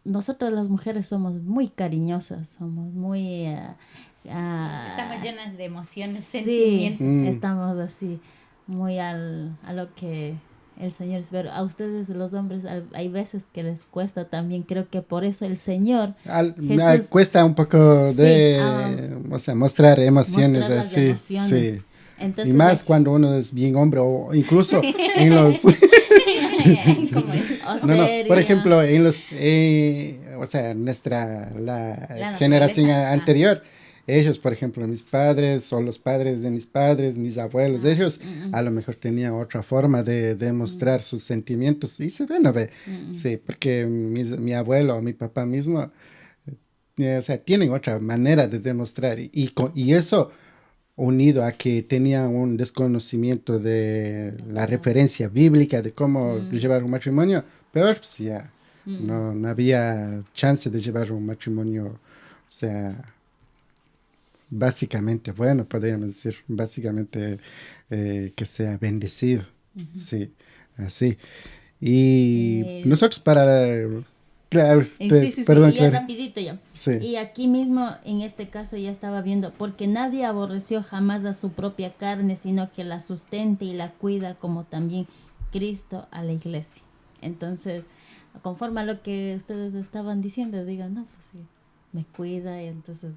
nosotras las mujeres somos muy cariñosas, somos muy... Estamos llenas de emociones, sí, sentimientos. estamos así, muy a lo que el Señor es. Pero a ustedes, los hombres, hay veces que les cuesta también. Creo que por eso el Señor Jesús, cuesta un poco sí, o sea, mostrar emociones mostrar las así, emociones. sí. Y Entonces, más cuando uno es bien hombre o incluso en los... ¿Cómo es? o No, no, por seria, ejemplo, en los, o sea, la La generación naturaleza. anterior, ellos, por ejemplo, mis padres o los padres de mis padres, mis abuelos, ellos a lo mejor tenían otra forma de demostrar sus sentimientos y se ve, ¿no ve? Sí, porque mi abuelo o mi papá mismo, o sea, tienen otra manera de demostrar y eso unido a que tenían un desconocimiento de la referencia bíblica de cómo llevar un matrimonio, peor, pues ya no había chance de llevar un matrimonio, o sea, básicamente, bueno, podríamos decir, básicamente que sea bendecido, sí, así. Y eh, nosotros para, claro, sí, sí, sí, perdón, y ya claro, rapidito ya. sí, Y aquí mismo, en este caso, ya estaba viendo, porque nadie aborreció jamás a su propia carne, sino que la sustenta y la cuida, como también Cristo a la iglesia. Entonces, conforme a lo que ustedes estaban diciendo, digan, no, pues sí, me cuida, y entonces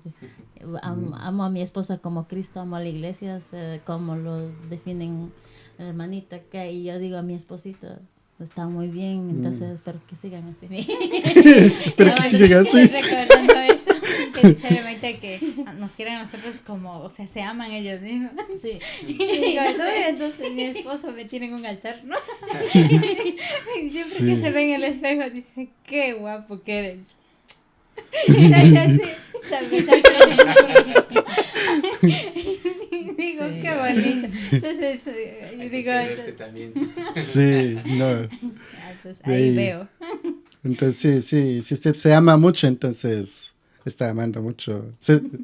amo a mi esposa como Cristo amó a la iglesia, como lo definen la hermanita acá, y yo digo a mi esposita, está muy bien, entonces espero que sigan así. espero que sigan así. Recordando eso, que dice el hermanito que nos quieren a nosotros como, o sea, se aman ellos mismos. Sí. Y digo, no, entonces mi esposo me tiene en un altar, ¿no? Y siempre Sí. que se ve en el espejo dice, qué guapo que eres. Y así, digo, Sí. qué bonito. Entonces, yo Hay que digo, quererse también. Sí, no. entonces, De ahí ahí. veo. Entonces, sí, si usted se ama mucho, entonces está amando mucho.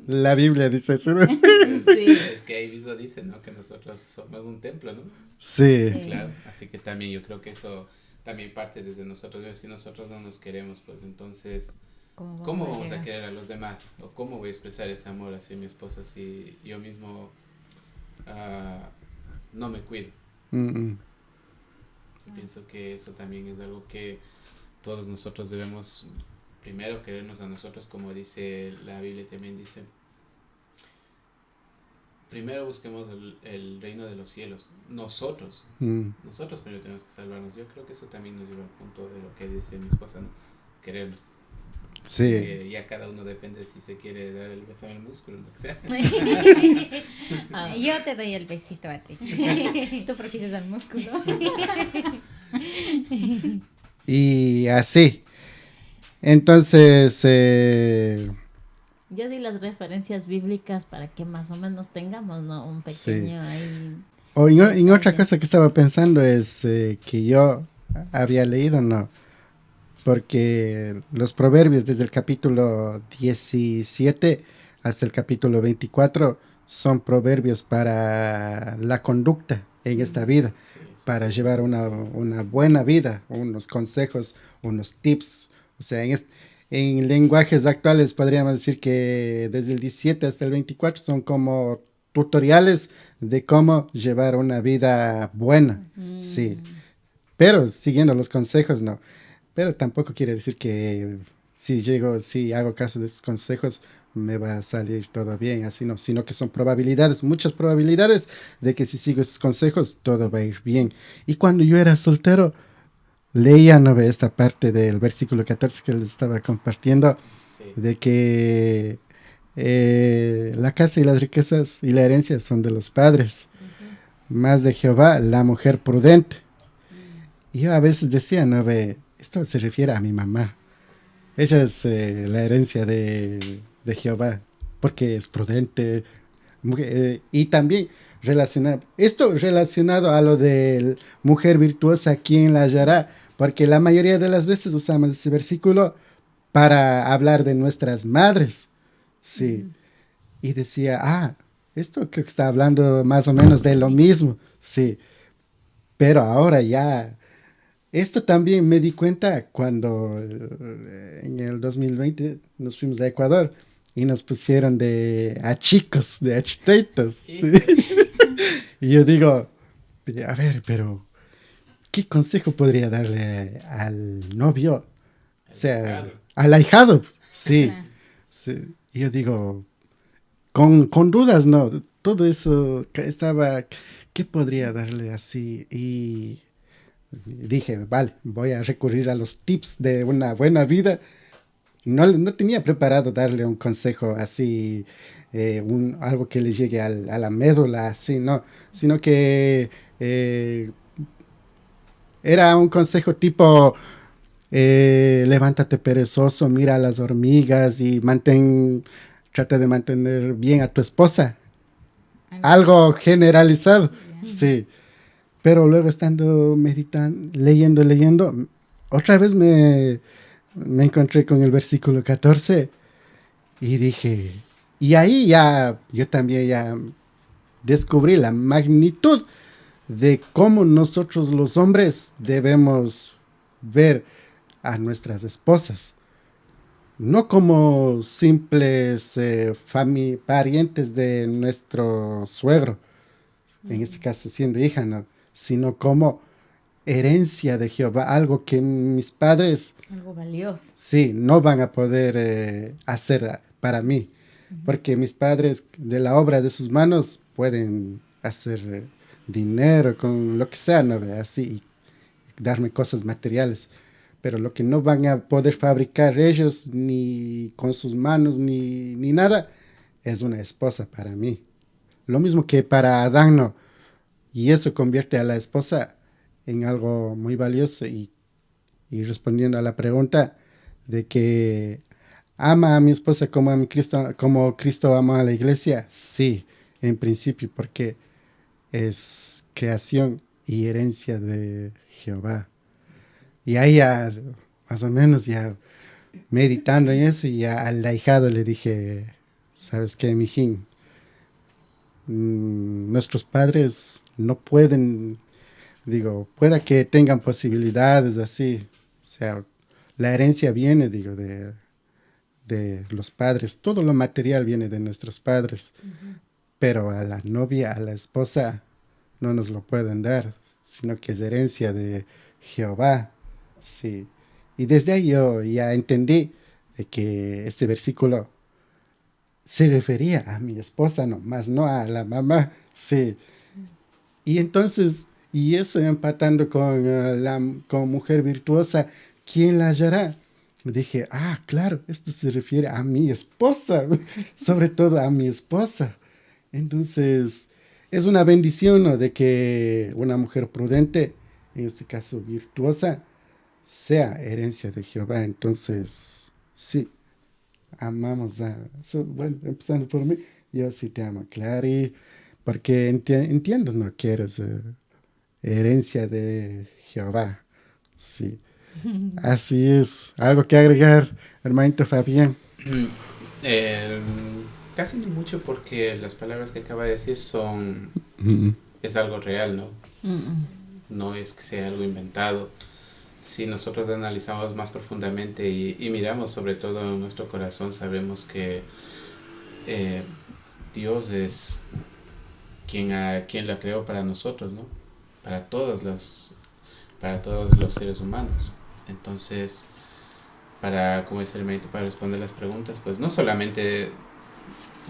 La Biblia dice eso, ¿no? Sí. Es que ahí mismo dice, ¿no? Que nosotros somos un templo, ¿no? Sí, Sí. Claro, así que también yo creo que eso también parte desde nosotros. Si nosotros no nos queremos, pues entonces, ¿cómo vamos a llegar? querer a los demás? ¿O cómo voy a expresar ese amor hacia mi esposa si yo mismo no me cuido? Mm, Yo pienso que eso también es algo que todos nosotros debemos primero querernos a nosotros, como dice la Biblia también dice. Primero busquemos el reino de los cielos. Nosotros primero tenemos que salvarnos. Yo creo que eso también nos lleva al punto de lo que dice mi esposa, ¿no? Querernos. Sí. Ya cada uno depende si se quiere dar el beso en el músculo, lo que sea. Yo te doy el besito a ti. Tú prefieres al músculo. Y así. Entonces, Yo di las referencias bíblicas para que más o menos tengamos, ¿no? Un pequeño ahí. en otra cosa que estaba pensando es que yo había leído, ¿no? Porque los proverbios desde el capítulo 17 hasta el capítulo 24 son proverbios para la conducta en esta vida, para llevar una buena vida, unos consejos, unos tips. O sea, en lenguajes actuales podríamos decir que desde el 17 hasta el 24 son como tutoriales de cómo llevar una vida buena, sí. Pero siguiendo los consejos, no. Pero tampoco quiere decir que si hago caso de esos consejos, me va a salir todo bien, así no, sino que son probabilidades, muchas probabilidades de que si sigo estos consejos, todo va a ir bien. Y cuando yo era soltero, leía, ¿no ve? Esta parte del versículo 14 que les estaba compartiendo, de que la casa y las riquezas y la herencia son de los padres, más de Jehová la mujer prudente. Y yo a veces decía, ¿no ve? Esto se refiere a mi mamá. Ella es la herencia de Jehová, porque es prudente. Y también relacionado a lo de mujer virtuosa, ¿quién la hallará? Porque la mayoría de las veces usamos ese versículo para hablar de nuestras madres. Sí. Y decía, esto creo que está hablando más o menos de lo mismo. Sí. Pero ahora ya... Esto también me di cuenta cuando en el 2020 nos fuimos a Ecuador y nos pusieron de achiteitos. ¿Sí? Y yo digo, a ver, pero ¿qué consejo podría darle al novio? O sea, al ahijado. Sí. Sí. Y yo digo, con dudas, ¿no? Todo eso estaba, ¿qué podría darle así? Y... dije, vale, voy a recurrir a los tips de una buena vida. No tenía preparado darle un consejo así, algo que le llegue a la médula, así, no, sino que era un consejo tipo, levántate perezoso, mira a las hormigas y trata de mantener bien a tu esposa. Algo generalizado, sí. Pero luego estando meditando, leyendo, otra vez me encontré con el versículo 14 y dije, y ahí yo también ya descubrí la magnitud de cómo nosotros los hombres debemos ver a nuestras esposas. No como simples parientes de nuestro suegro, en este caso siendo hija, ¿no? Sino como herencia de Jehová, algo que mis padres... Algo valioso. Sí, no van a poder hacer para mí, porque mis padres de la obra de sus manos pueden hacer dinero con lo que sea, ¿no? Así, darme cosas materiales, pero lo que no van a poder fabricar ellos ni con sus manos ni nada, es una esposa para mí. Lo mismo que para Adán, ¿no? Y eso convierte a la esposa en algo muy valioso. Y respondiendo a la pregunta de que ama a mi esposa como Cristo ama a la iglesia, sí, en principio, porque es creación y herencia de Jehová. Y ahí ya, más o menos, ya meditando en eso, y ya al ahijado le dije, ¿sabes qué, mijín? Nuestros padres no pueden, pueda que tengan posibilidades así, o sea, la herencia viene, de los padres, todo lo material viene de nuestros padres, pero a la novia, a la esposa, no nos lo pueden dar, sino que es herencia de Jehová, sí, Y desde ahí yo ya entendí de que este versículo se refería a mi esposa, no, más no a la mamá, sí. Y entonces, y eso empatando con mujer virtuosa, ¿quién la hallará? Dije, claro, esto se refiere a mi esposa, sobre todo a mi esposa. Entonces, es una bendición, ¿no?, de que una mujer prudente, en este caso virtuosa, sea herencia de Jehová. Entonces, sí, amamos bueno, empezando por mí, yo sí te amo, Clary, porque entiendo, no quieres herencia de Jehová. Sí, así es. ¿Algo que agregar, hermanito Fabián? Eh, Casi no mucho, porque las palabras que acaba de decir es algo real, ¿no? No es que sea algo inventado. Si nosotros analizamos más profundamente y miramos sobre todo en nuestro corazón, sabremos que Dios es quien la creó para nosotros, ¿no? Para todos los seres humanos. Entonces, como dice el hermanito, para responder las preguntas, pues no solamente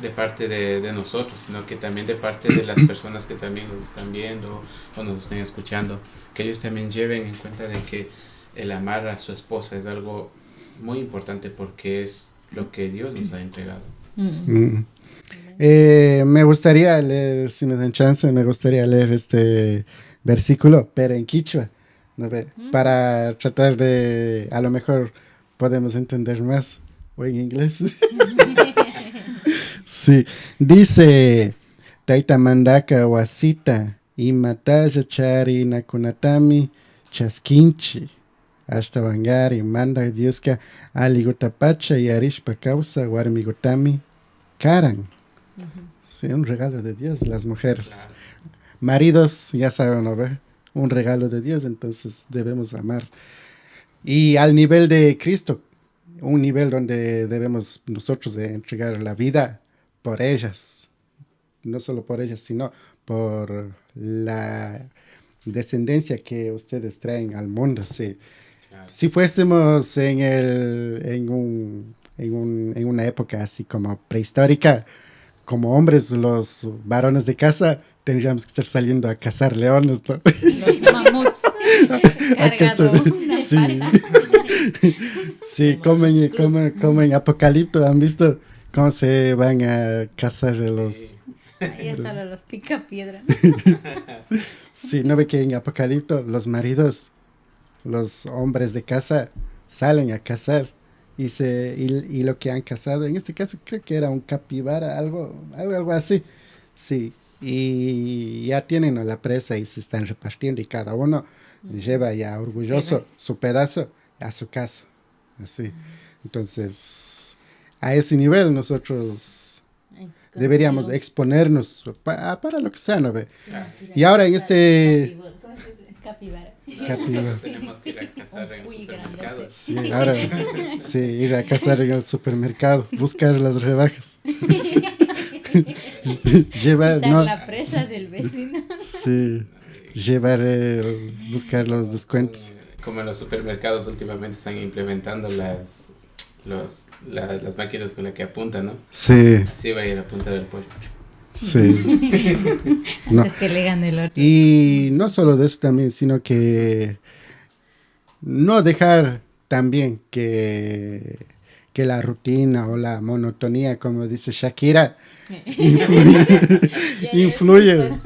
de parte de nosotros, sino que también de parte de las personas que también nos están viendo o nos estén escuchando, que ellos también lleven en cuenta de que el amar a su esposa es algo muy importante, porque es lo que Dios nos ha entregado. Me gustaría leer, si me dan chance, me gustaría leer este versículo, pero en quichua, ¿no ve? Para tratar de, a lo mejor podemos entender más, o en inglés. Sí, dice, Taita mandaka wasita, y mataya chari nakunatami chaskinchi, hasta vangari manda dioska aligutapacha y arishpa causa warmigutami karan. Sí, un regalo de Dios, las mujeres. Claro. Maridos, ya saben, ¿no ve? Un regalo de Dios, entonces debemos amar. Y al nivel de Cristo, un nivel donde debemos nosotros de entregar la vida por ellas, no solo por ellas, sino por la descendencia que ustedes traen al mundo. Sí. Claro. Si fuésemos en una época así como prehistórica, como hombres, los varones de casa, tendríamos que estar saliendo a cazar leones, ¿no? Los mamuts. Cargado una Sí. pata. Sí, comen apocalipto. ¿Han visto cómo se van a cazar los? Ahí solo los pica piedra. Sí, ¿no ve que en apocalipto los maridos, los hombres de casa, salen a cazar y lo que han cazado, en este caso creo que era un capibara, algo así, sí, y ya tienen a la presa y se están repartiendo y cada uno lleva ya orgulloso su pedazo a su casa, así. Entonces, a ese nivel nosotros deberíamos exponernos para lo que sea, ¿no ve? Y ahora en este... Capibara. Nosotros tenemos que ir a cazar en el supermercado. Sí, ahora sí, ir a cazar en el supermercado, buscar las rebajas. Llevar, Quitar no, la presa del vecino. sí, buscar los descuentos. Como en los supermercados últimamente están implementando las máquinas con las que apuntan, ¿no? Sí, Sí, va a ir a apuntar el pollo. sí. No. Es que le gana el otro. Y no solo de eso también, sino que no dejar también que la rutina o la monotonía, como dice Shakira, influya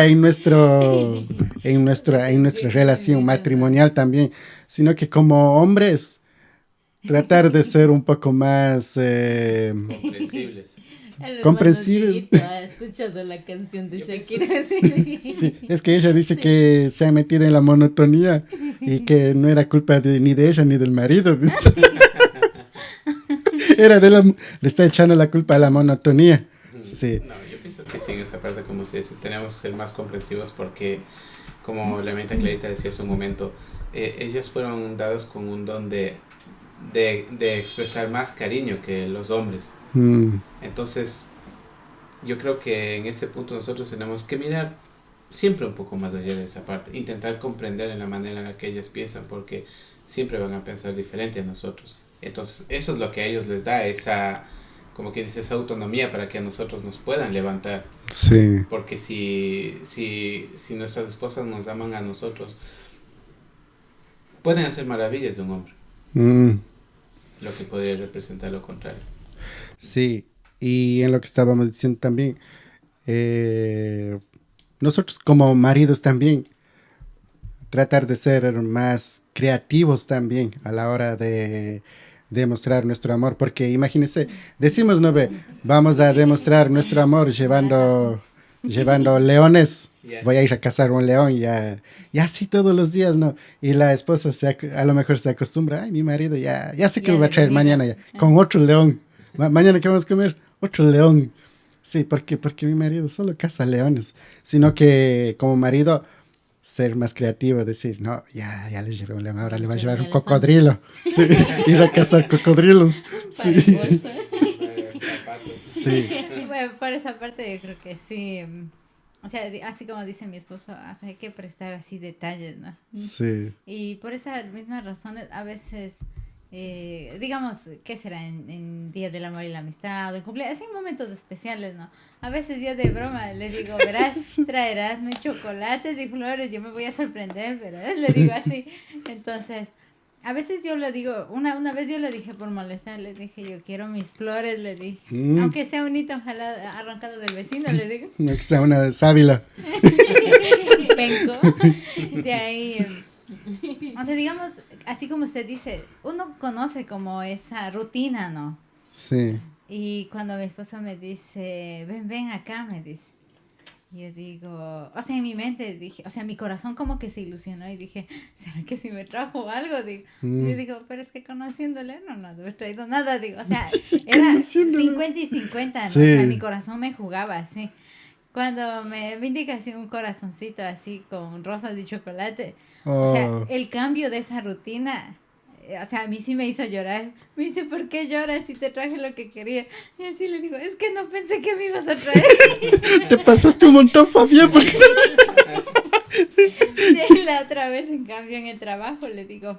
en nuestra relación matrimonial también, sino que como hombres tratar de ser un poco más Comprensibles. comprensible. Escuchando la canción de Shakira. Sí, es que ella dice que se ha metido en la monotonía y que no era culpa ni de ella ni del marido. Dice. Le está echando la culpa a la monotonía. Sí. No, yo pienso que sí, en esa parte, como se dice, tenemos que ser más comprensivos, porque, como la mente Clarita decía hace un momento, ellas fueron dados con un don de expresar más cariño que los hombres. Entonces, yo creo que en ese punto nosotros tenemos que mirar siempre un poco más allá de esa parte, intentar comprender en la manera en la que ellas piensan, porque siempre van a pensar diferente a nosotros. Entonces, eso es lo que a ellos les da esa, como que dice, esa autonomía para que a nosotros nos puedan levantar. Sí. Porque si nuestras esposas nos aman a nosotros, pueden hacer maravillas de un hombre. Lo que podría representar lo contrario. Sí, y en lo que estábamos diciendo también, nosotros como maridos también, tratar de ser más creativos también a la hora de demostrar nuestro amor, porque imagínense, decimos, no ve, vamos a demostrar nuestro amor llevando leones, voy a ir a cazar un león y así todos los días, ¿no? Y la esposa a lo mejor se acostumbra, ay, mi marido ya sé que me va a traer mañana ya, con otro león, mañana que vamos a comer, otro león. Sí, porque mi marido solo caza leones, sino que como marido ser más creativo, decir, no, ya les llevé un león, ahora le va a llevar un cocodrilo. Sí, ir a cazar cocodrilos. Sí. Sí. Bueno, por esa parte yo creo que sí. O sea, así como dice mi esposo, o sea, hay que prestar así detalles, ¿no? Sí. Y por esas mismas razones, a veces, digamos, ¿qué será? En Día del Amor y la Amistad, o en cumpleaños, en momentos especiales, ¿no? A veces yo de broma le digo, verás, traerásme chocolates y flores, yo me voy a sorprender, ¿verdad? Le digo así. Entonces, a veces yo lo digo, una vez yo le dije por molestar, le dije, yo quiero mis flores, le dije. Aunque sea un hito, ojalá arrancado del vecino, le digo. No que sea una sábila. Penco. De ahí, o sea, digamos, así como usted dice, uno conoce como esa rutina, ¿no? Sí. Y cuando mi esposo me dice, ven acá, me dice. Yo digo, o sea, en mi mente dije, o sea, mi corazón como que se ilusionó y dije, ¿será que si me trajo algo? Digo, yo digo, pero es que conociéndole, no he traído nada, digo, o sea, era 50 y 50, ¿no? Sí. O sea, mi corazón me jugaba así. Cuando me indica así un corazoncito así con rosas y chocolate, o sea, el cambio de esa rutina, o sea, a mí sí me hizo llorar. Me dice, ¿por qué lloras si te traje lo que quería? Y así le digo, es que no pensé que me ibas a traer. Te pasaste un montón, Fabián, porque... Y la otra vez, en cambio, en el trabajo, le digo,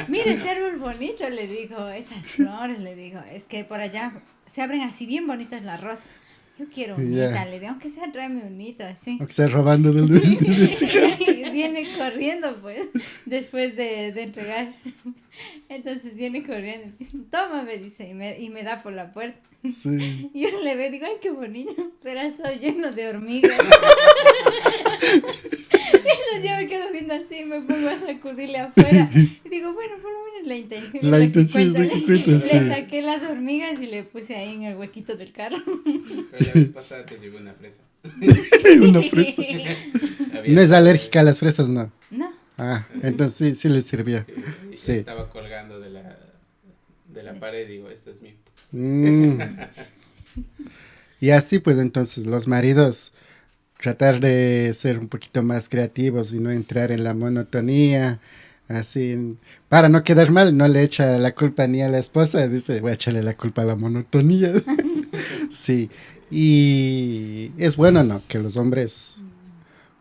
mire ese árbol bonito, le digo, esas flores, le digo, es que por allá se abren así bien bonitas las rosas. Yo quiero unita, le digo, aunque sea tráeme unito, así. Aunque sea robando del... Y viene corriendo, pues, después de entregar. Entonces viene corriendo, toma, me dice, y me da por la puerta. Sí. Y yo le veo, digo, ay, qué bonito, pero está lleno de hormigas. Entonces yo me quedo viendo así, me pongo a sacudirle afuera. Y digo, bueno, por lo menos la intención. La intención es lo que cuenta, sí. Le saqué las hormigas y le puse ahí en el huequito del carro. Pero la vez pasada te llevé una fresa. Una fresa. No es alérgica a las fresas, ¿no? No. Ah, entonces sí le sirvió. Sí. Estaba colgando de la pared y digo, esto es mío. Y así pues entonces los maridos tratar de ser un poquito más creativos y no entrar en la monotonía, así, para no quedar mal, no le echa la culpa ni a la esposa, dice, voy a echarle la culpa a la monotonía. Sí, y es bueno, ¿no? Que los hombres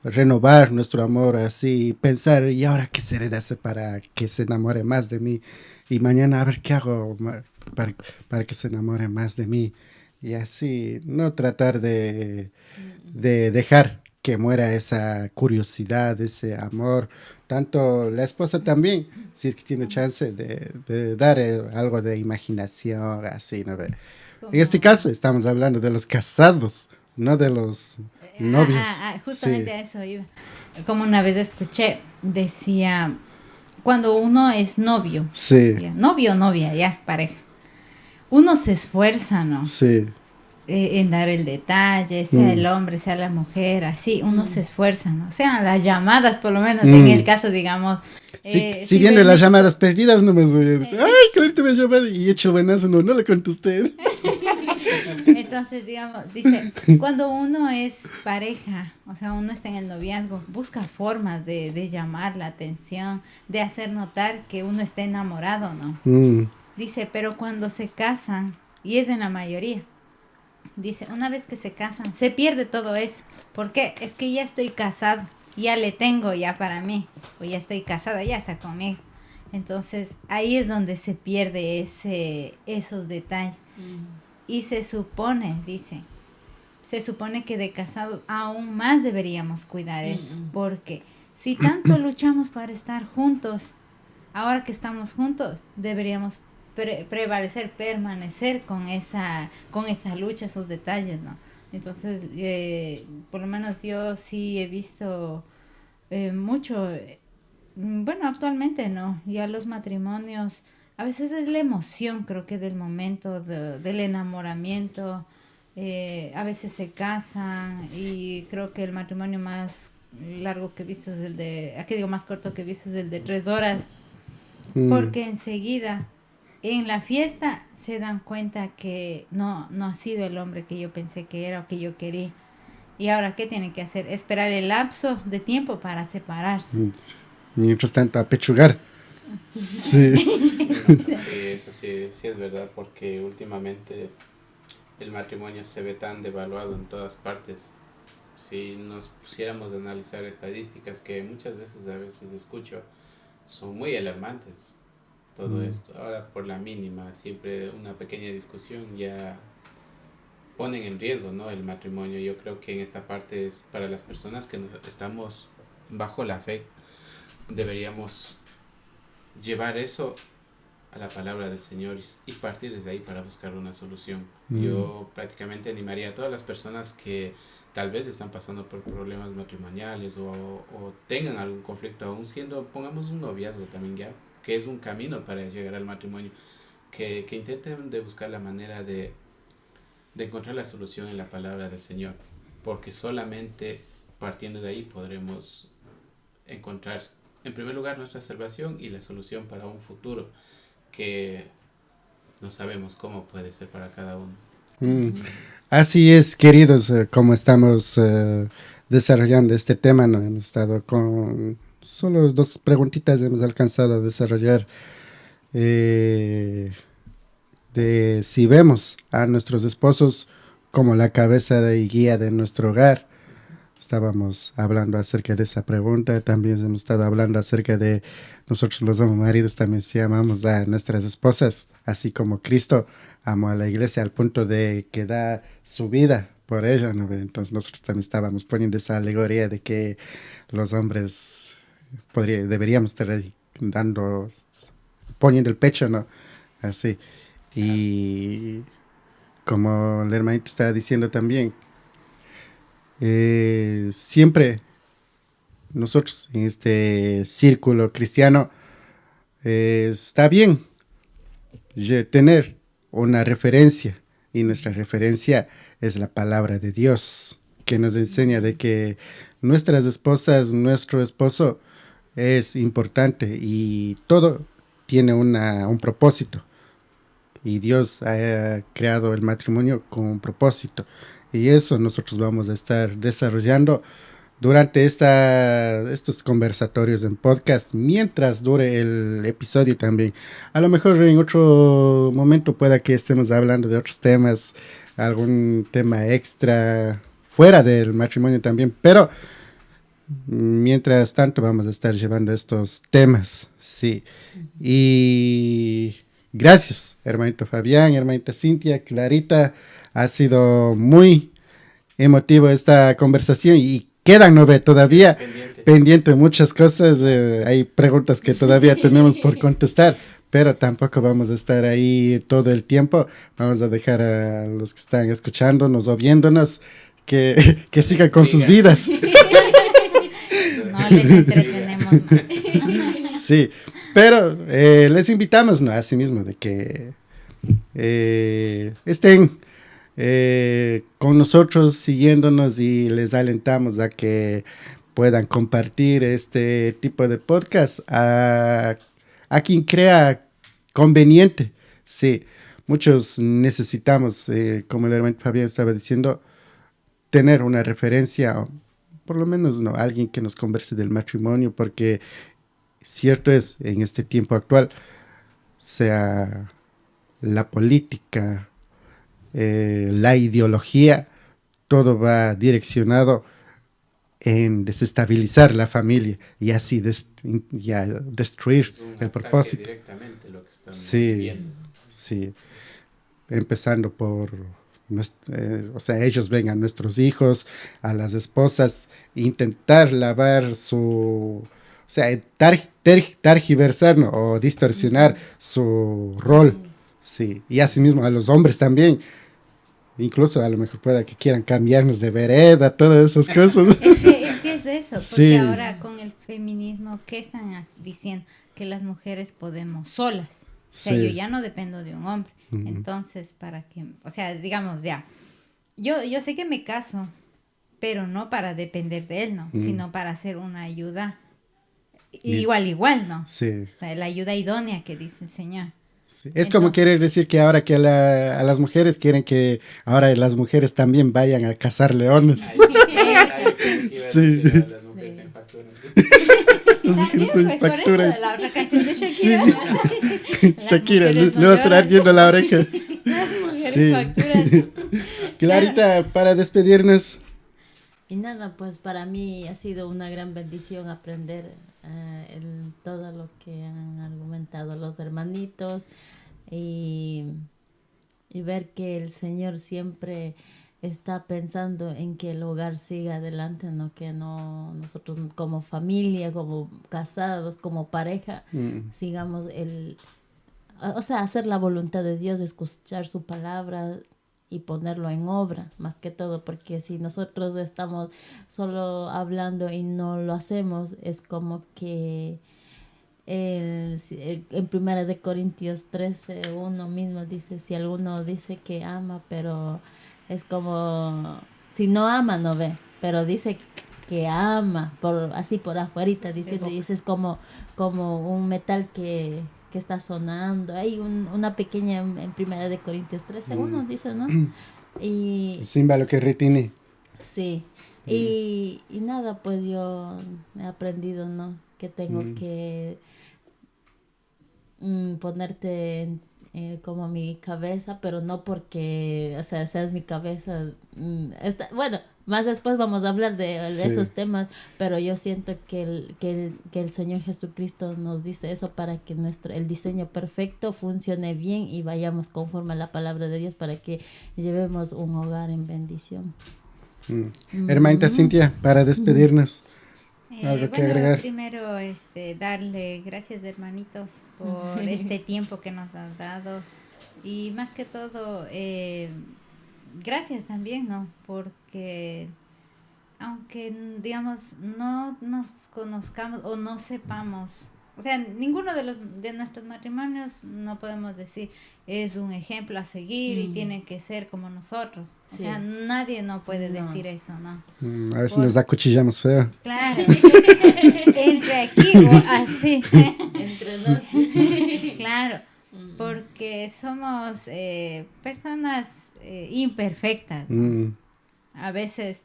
renovar nuestro amor así, pensar, ¿y ahora qué se le hace para que se enamore más de mí? Y mañana a ver qué hago para que se enamore más de mí. Y así, no tratar de dejar que muera esa curiosidad, ese amor. Tanto la esposa también, si es que tiene chance de dar algo de imaginación, así, ¿no? En este caso estamos hablando de los casados, no de los novios. Justamente a eso iba. Como una vez escuché, decía, cuando uno es novio, sí. Ya, novio o novia, ya, pareja, uno se esfuerza, ¿no? Sí. En dar el detalle, sea el hombre, sea la mujer, así, uno se esfuerza, ¿no? Sean las llamadas, por lo menos, en el caso, digamos. Si vienen las llamadas perdidas, no me voy a decir, ay, que ahorita me llamado y hecho buenazo, no le contesté. Entonces, digamos, dice, cuando uno es pareja, o sea, uno está en el noviazgo, busca formas de llamar la atención, de hacer notar que uno está enamorado, ¿no? Dice, pero cuando se casan, y es en la mayoría, dice, una vez que se casan, se pierde todo eso. ¿Por qué? Es que ya estoy casado, ya le tengo ya para mí, o ya estoy casada, ya está conmigo. Entonces ahí es donde se pierde esos detalles. Y se supone, dice, se supone que de casados aún más deberíamos cuidar eso, porque si tanto luchamos para estar juntos, ahora que estamos juntos, deberíamos prevalecer, permanecer con esa lucha, esos detalles, ¿no? Entonces, por lo menos yo sí he visto mucho, bueno, actualmente no, ya los matrimonios, a veces es la emoción, creo que del momento del enamoramiento, a veces se casan y creo que el matrimonio más largo que he visto es el de, aquí digo más corto que he visto es el de 3 horas, porque enseguida en la fiesta se dan cuenta que no ha sido el hombre que yo pensé que era o que yo quería. Y ahora, ¿qué tienen que hacer? Esperar el lapso de tiempo para separarse. Mientras tanto, apechugar. Sí. Sí, eso sí, sí es verdad, porque últimamente el matrimonio se ve tan devaluado en todas partes. Si nos pusiéramos a analizar estadísticas que muchas veces a veces escucho, son muy alarmantes todo esto. Ahora por la mínima, siempre una pequeña discusión ya ponen en riesgo, ¿no?, el matrimonio. Yo creo que en esta parte es para las personas que estamos bajo la fe, deberíamos llevar eso a la palabra del Señor y partir desde ahí para buscar una solución. Yo prácticamente animaría a todas las personas que tal vez están pasando por problemas matrimoniales o tengan algún conflicto, aún siendo, pongamos un noviazgo también ya, que es un camino para llegar al matrimonio, que intenten de buscar la manera de encontrar la solución en la palabra del Señor, porque solamente partiendo de ahí podremos encontrar en primer lugar nuestra salvación y la solución para un futuro que no sabemos cómo puede ser para cada uno. Así es, queridos, como estamos desarrollando este tema, ¿no? Hemos estado con solo 2 preguntitas, hemos alcanzado a desarrollar de si vemos a nuestros esposos como la cabeza y guía de nuestro hogar. Estábamos hablando acerca de esa pregunta, también hemos estado hablando acerca de nosotros los maridos, también si amamos a nuestras esposas, así como Cristo amó a la iglesia al punto de que da su vida por ella, ¿no? Entonces nosotros también estábamos poniendo esa alegoría de que los hombres deberíamos estar ahí poniendo el pecho, ¿no? Así. Y como el hermanito estaba diciendo también, siempre nosotros en este círculo cristiano está bien tener una referencia, y nuestra referencia es la palabra de Dios, que nos enseña de que nuestras esposas, nuestro esposo es importante y todo tiene un propósito, y Dios ha creado el matrimonio con un propósito, y eso nosotros vamos a estar desarrollando durante estos conversatorios en podcast, mientras dure el episodio también. A lo mejor en otro momento pueda que estemos hablando de otros temas, algún tema extra fuera del matrimonio también, pero mientras tanto vamos a estar llevando estos temas, sí. Y gracias, hermanito Fabián, hermanita Cintia, Clarita, ha sido muy emotivo esta conversación y quedan, ¿no ve? Todavía pendiente muchas cosas, hay preguntas que todavía tenemos por contestar, pero tampoco vamos a estar ahí todo el tiempo. Vamos a dejar a los que están escuchándonos o viéndonos que sigan con sus vidas. No les entretenemos más. Sí, pero les invitamos, ¿no?, así mismo, de que estén con nosotros, siguiéndonos, y les alentamos a que puedan compartir este tipo de podcast a quien crea conveniente. Sí, muchos necesitamos, como el hermano Fabián estaba diciendo, tener una referencia, por lo menos, no, alguien que nos converse del matrimonio, porque cierto es, en este tiempo actual, sea la política, la ideología, todo va direccionado en desestabilizar la familia y así ya destruir Es un el ataque propósito. directamente lo que estamos Sí, viendo. sí. Empezando por, o sea, ellos ven a nuestros hijos, a las esposas, intentar lavar o sea, tergiversar, ¿no? O distorsionar su rol, sí, y asimismo a los hombres también, incluso a lo mejor pueda que quieran cambiarnos de vereda, todas esas cosas. Es que es eso, porque Sí, ahora con el feminismo, ¿qué están diciendo? Que las mujeres podemos solas. O sea, yo sí. ya no dependo de un hombre. Entonces, ¿para qué? O sea, digamos, ya. Yo sé que me caso, pero no para depender de él, ¿no? Sino para hacer una ayuda Y- igual, ¿no? sí. O sea, la ayuda idónea que dice el Señor. Sí. Es como Entonces, querer decir que ahora que a las mujeres quieren que ahora las mujeres también vayan a cazar leones. Ahí pensé que iba a Sí. decir, "Ahora las mujeres en factura". Las mujeres también, con pues, por eso factura. la otra canción de Shakira. Las Shakira, mujeres no le va a estar lloran. ardiendo la oreja. Las mujeres Sí. facturan. Clarita, para despedirnos. Y nada, pues para mí ha sido una gran bendición aprender todo lo que han argumentado los hermanitos y, y ver que el Señor siempre está pensando en que el hogar siga adelante, no que no nosotros como familia, como casados, como pareja, sigamos o sea, hacer la voluntad de Dios, escuchar su palabra y ponerlo en obra, más que todo, porque si nosotros estamos solo hablando y no lo hacemos, es como que en Primera de Corintios 13:1 mismo dice, si alguno dice que ama, pero es como, si no ama, no ve, pero dice que ama, así por afuerita, diciendo, y eso es como un metal que está sonando. Hay una pequeña en Primera de Corintios 13:1 dice, ¿no? Y Símbolo que retiene. sí, y nada, pues yo he aprendido, ¿no? Que tengo que ponerte como mi cabeza, pero no porque, o sea, seas mi cabeza. Bueno, más después vamos a hablar de Sí. esos temas, pero yo siento que el Señor Jesucristo nos dice eso para que el diseño perfecto funcione bien y vayamos conforme a la palabra de Dios para que llevemos un hogar en bendición. Hermanita Cintia, para despedirnos. ¿Algo que Bueno, agregar? primero darle gracias hermanitos por este tiempo que nos han dado y más que todo gracias también, ¿no? Porque aunque digamos no nos conozcamos o no sepamos, o sea, ninguno de nuestros matrimonios no podemos decir es un ejemplo a seguir y tiene que ser como nosotros. O sea, nadie no puede decir eso, ¿no? A veces nos acuchillamos feo. Claro. Entre aquí o así. Entre dos. Claro. Porque somos personas imperfectas, ¿no? A veces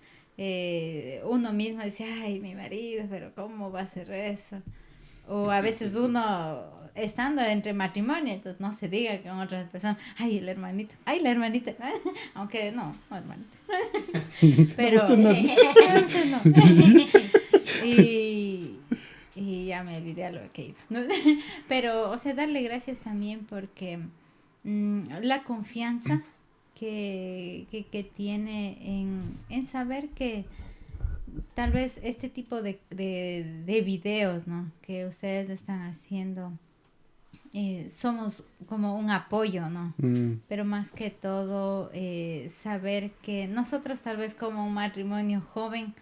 uno mismo dice, ay, mi marido, pero ¿cómo va a hacer eso? O a veces uno, estando entre matrimonio, entonces no se diga con otras personas, ay, el hermanito, ay, la hermanita. Aunque no hermanita. Pero, usted no. usted no. Y ya me olvidé a lo que iba. ¿No? Pero, o sea, darle gracias también porque la confianza que tiene en saber que tal vez este tipo de videos, ¿no? Que ustedes están haciendo, somos como un apoyo, ¿no? Pero más que todo, saber que nosotros tal vez como un matrimonio joven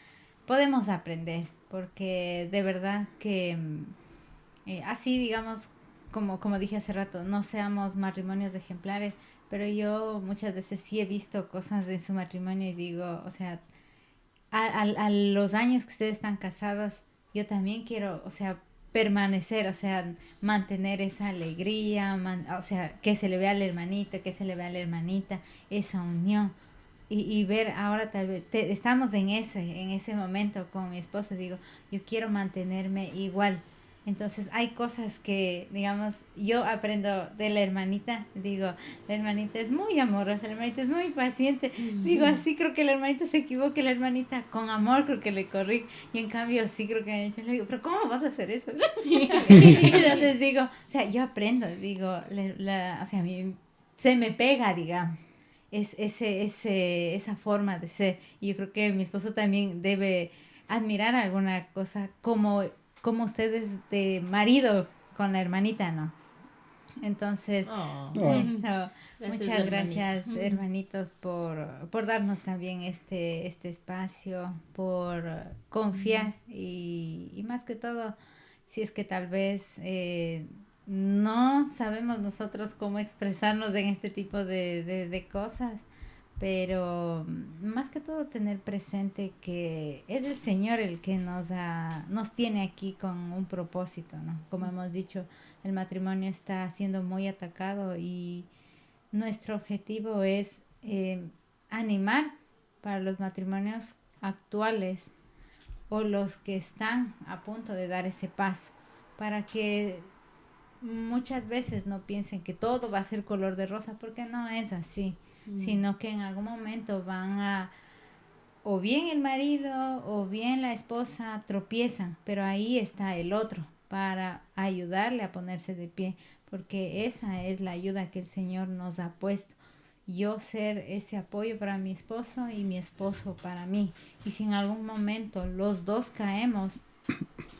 podemos aprender, porque de verdad que así digamos, como dije hace rato, no seamos matrimonios ejemplares, pero yo muchas veces sí he visto cosas de su matrimonio y digo, o sea, a los años que ustedes están casados, yo también quiero, o sea, permanecer, o sea, mantener esa alegría, o sea, que se le vea al hermanito, que se le vea a la hermanita, esa unión. Y ver ahora tal vez, estamos en ese momento con mi esposo, digo, yo quiero mantenerme igual. Entonces hay cosas que, digamos, yo aprendo de la hermanita, digo, la hermanita es muy amorosa, la hermanita es muy paciente, digo, así creo que la hermanita se equivoca, la hermanita con amor creo que le corrí, y en cambio sí creo que me le digo, pero ¿cómo vas a hacer eso? Entonces digo, o sea, yo aprendo, digo, o sea, a mí se me pega, digamos, esa forma de ser, y yo creo que mi esposo también debe admirar alguna cosa como ustedes de marido con la hermanita, ¿no? Entonces, muchas gracias, hermanitos, por darnos también este espacio, por confiar y más que todo, si es que tal vez no sabemos nosotros cómo expresarnos en este tipo de cosas, pero más que todo tener presente que es el Señor el que nos tiene aquí con un propósito, ¿no? Como hemos dicho, el matrimonio está siendo muy atacado y nuestro objetivo es animar para los matrimonios actuales o los que están a punto de dar ese paso, para que muchas veces no piensen que todo va a ser color de rosa, porque no es así, sino que en algún momento van a, o bien el marido o bien la esposa tropiezan, pero ahí está el otro para ayudarle a ponerse de pie, porque esa es la ayuda que el Señor nos ha puesto. Yo ser ese apoyo para mi esposo y mi esposo para mí. Y si en algún momento los dos caemos,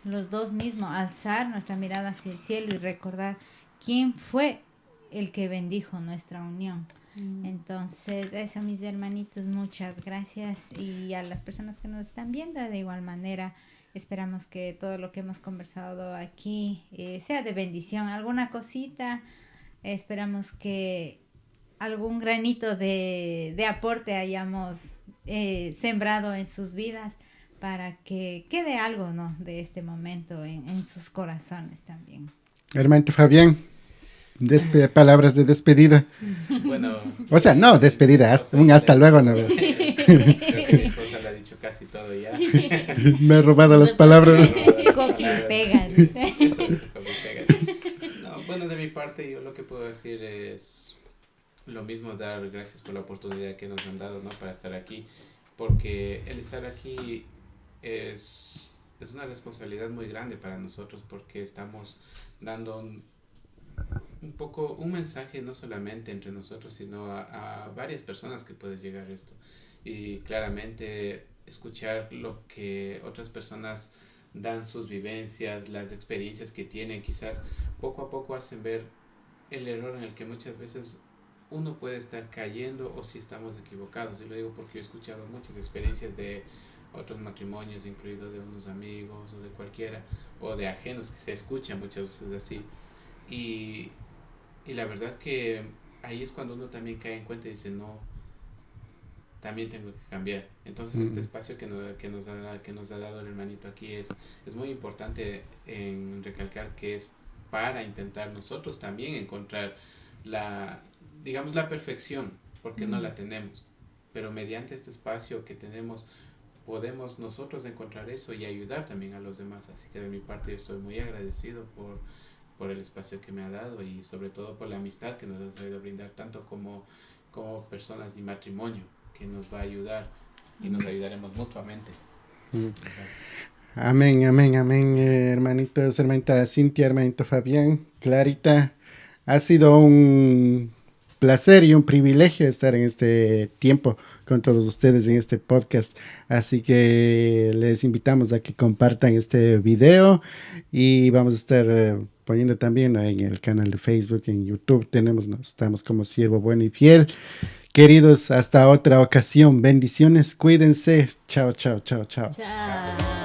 los dos mismos, alzar nuestra mirada hacia el cielo y recordar quién fue el que bendijo nuestra unión. Entonces, eso, mis hermanitos, muchas gracias, y a las personas que nos están viendo de igual manera, esperamos que todo lo que hemos conversado aquí sea de bendición. Alguna cosita, esperamos que algún granito de aporte hayamos sembrado en sus vidas, para que quede algo, ¿no?, de este momento en sus corazones también. Hermanito Fabián, palabras de despedida. Bueno, o sea, no despedida, hasta luego, ¿no? Creo que mi esposa lo ha dicho casi todo ya. Me ha robado las palabras. Copia y pega. No, bueno, de mi parte yo lo que puedo decir es lo mismo, dar gracias por la oportunidad que nos han dado, ¿no?, para estar aquí, porque el estar aquí es una responsabilidad muy grande para nosotros, porque estamos dando un poco un mensaje no solamente entre nosotros, sino a varias personas que puede llegar esto, y claramente escuchar lo que otras personas dan, sus vivencias, las experiencias que tienen, quizás poco a poco hacen ver el error en el que muchas veces uno puede estar cayendo, o si estamos equivocados. Y lo digo porque he escuchado muchas experiencias de otros matrimonios, incluido de unos amigos o de cualquiera, o de ajenos, que se escuchan muchas veces así, y la verdad que ahí es cuando uno también cae en cuenta y dice, no, también tengo que cambiar. Entonces este espacio que nos ha dado el hermanito aquí es muy importante en recalcar que es para intentar nosotros también encontrar la perfección, porque no la tenemos, pero mediante este espacio que tenemos podemos nosotros encontrar eso y ayudar también a los demás. Así que de mi parte yo estoy muy agradecido por el espacio que me ha dado, y sobre todo por la amistad que nos ha sabido brindar, tanto como personas y matrimonio, que nos va a ayudar y nos ayudaremos mutuamente. Amén, amén, amén, hermanitos, hermanita Cintia, hermanito Fabián, Clarita. Ha sido un placer y un privilegio estar en este tiempo con todos ustedes en este podcast, así que les invitamos a que compartan este video, y vamos a estar poniendo también en el canal de Facebook, en YouTube estamos como Siervo Bueno y Fiel. Queridos, hasta otra ocasión, bendiciones, cuídense, chao, chao, chao, chao. Chao.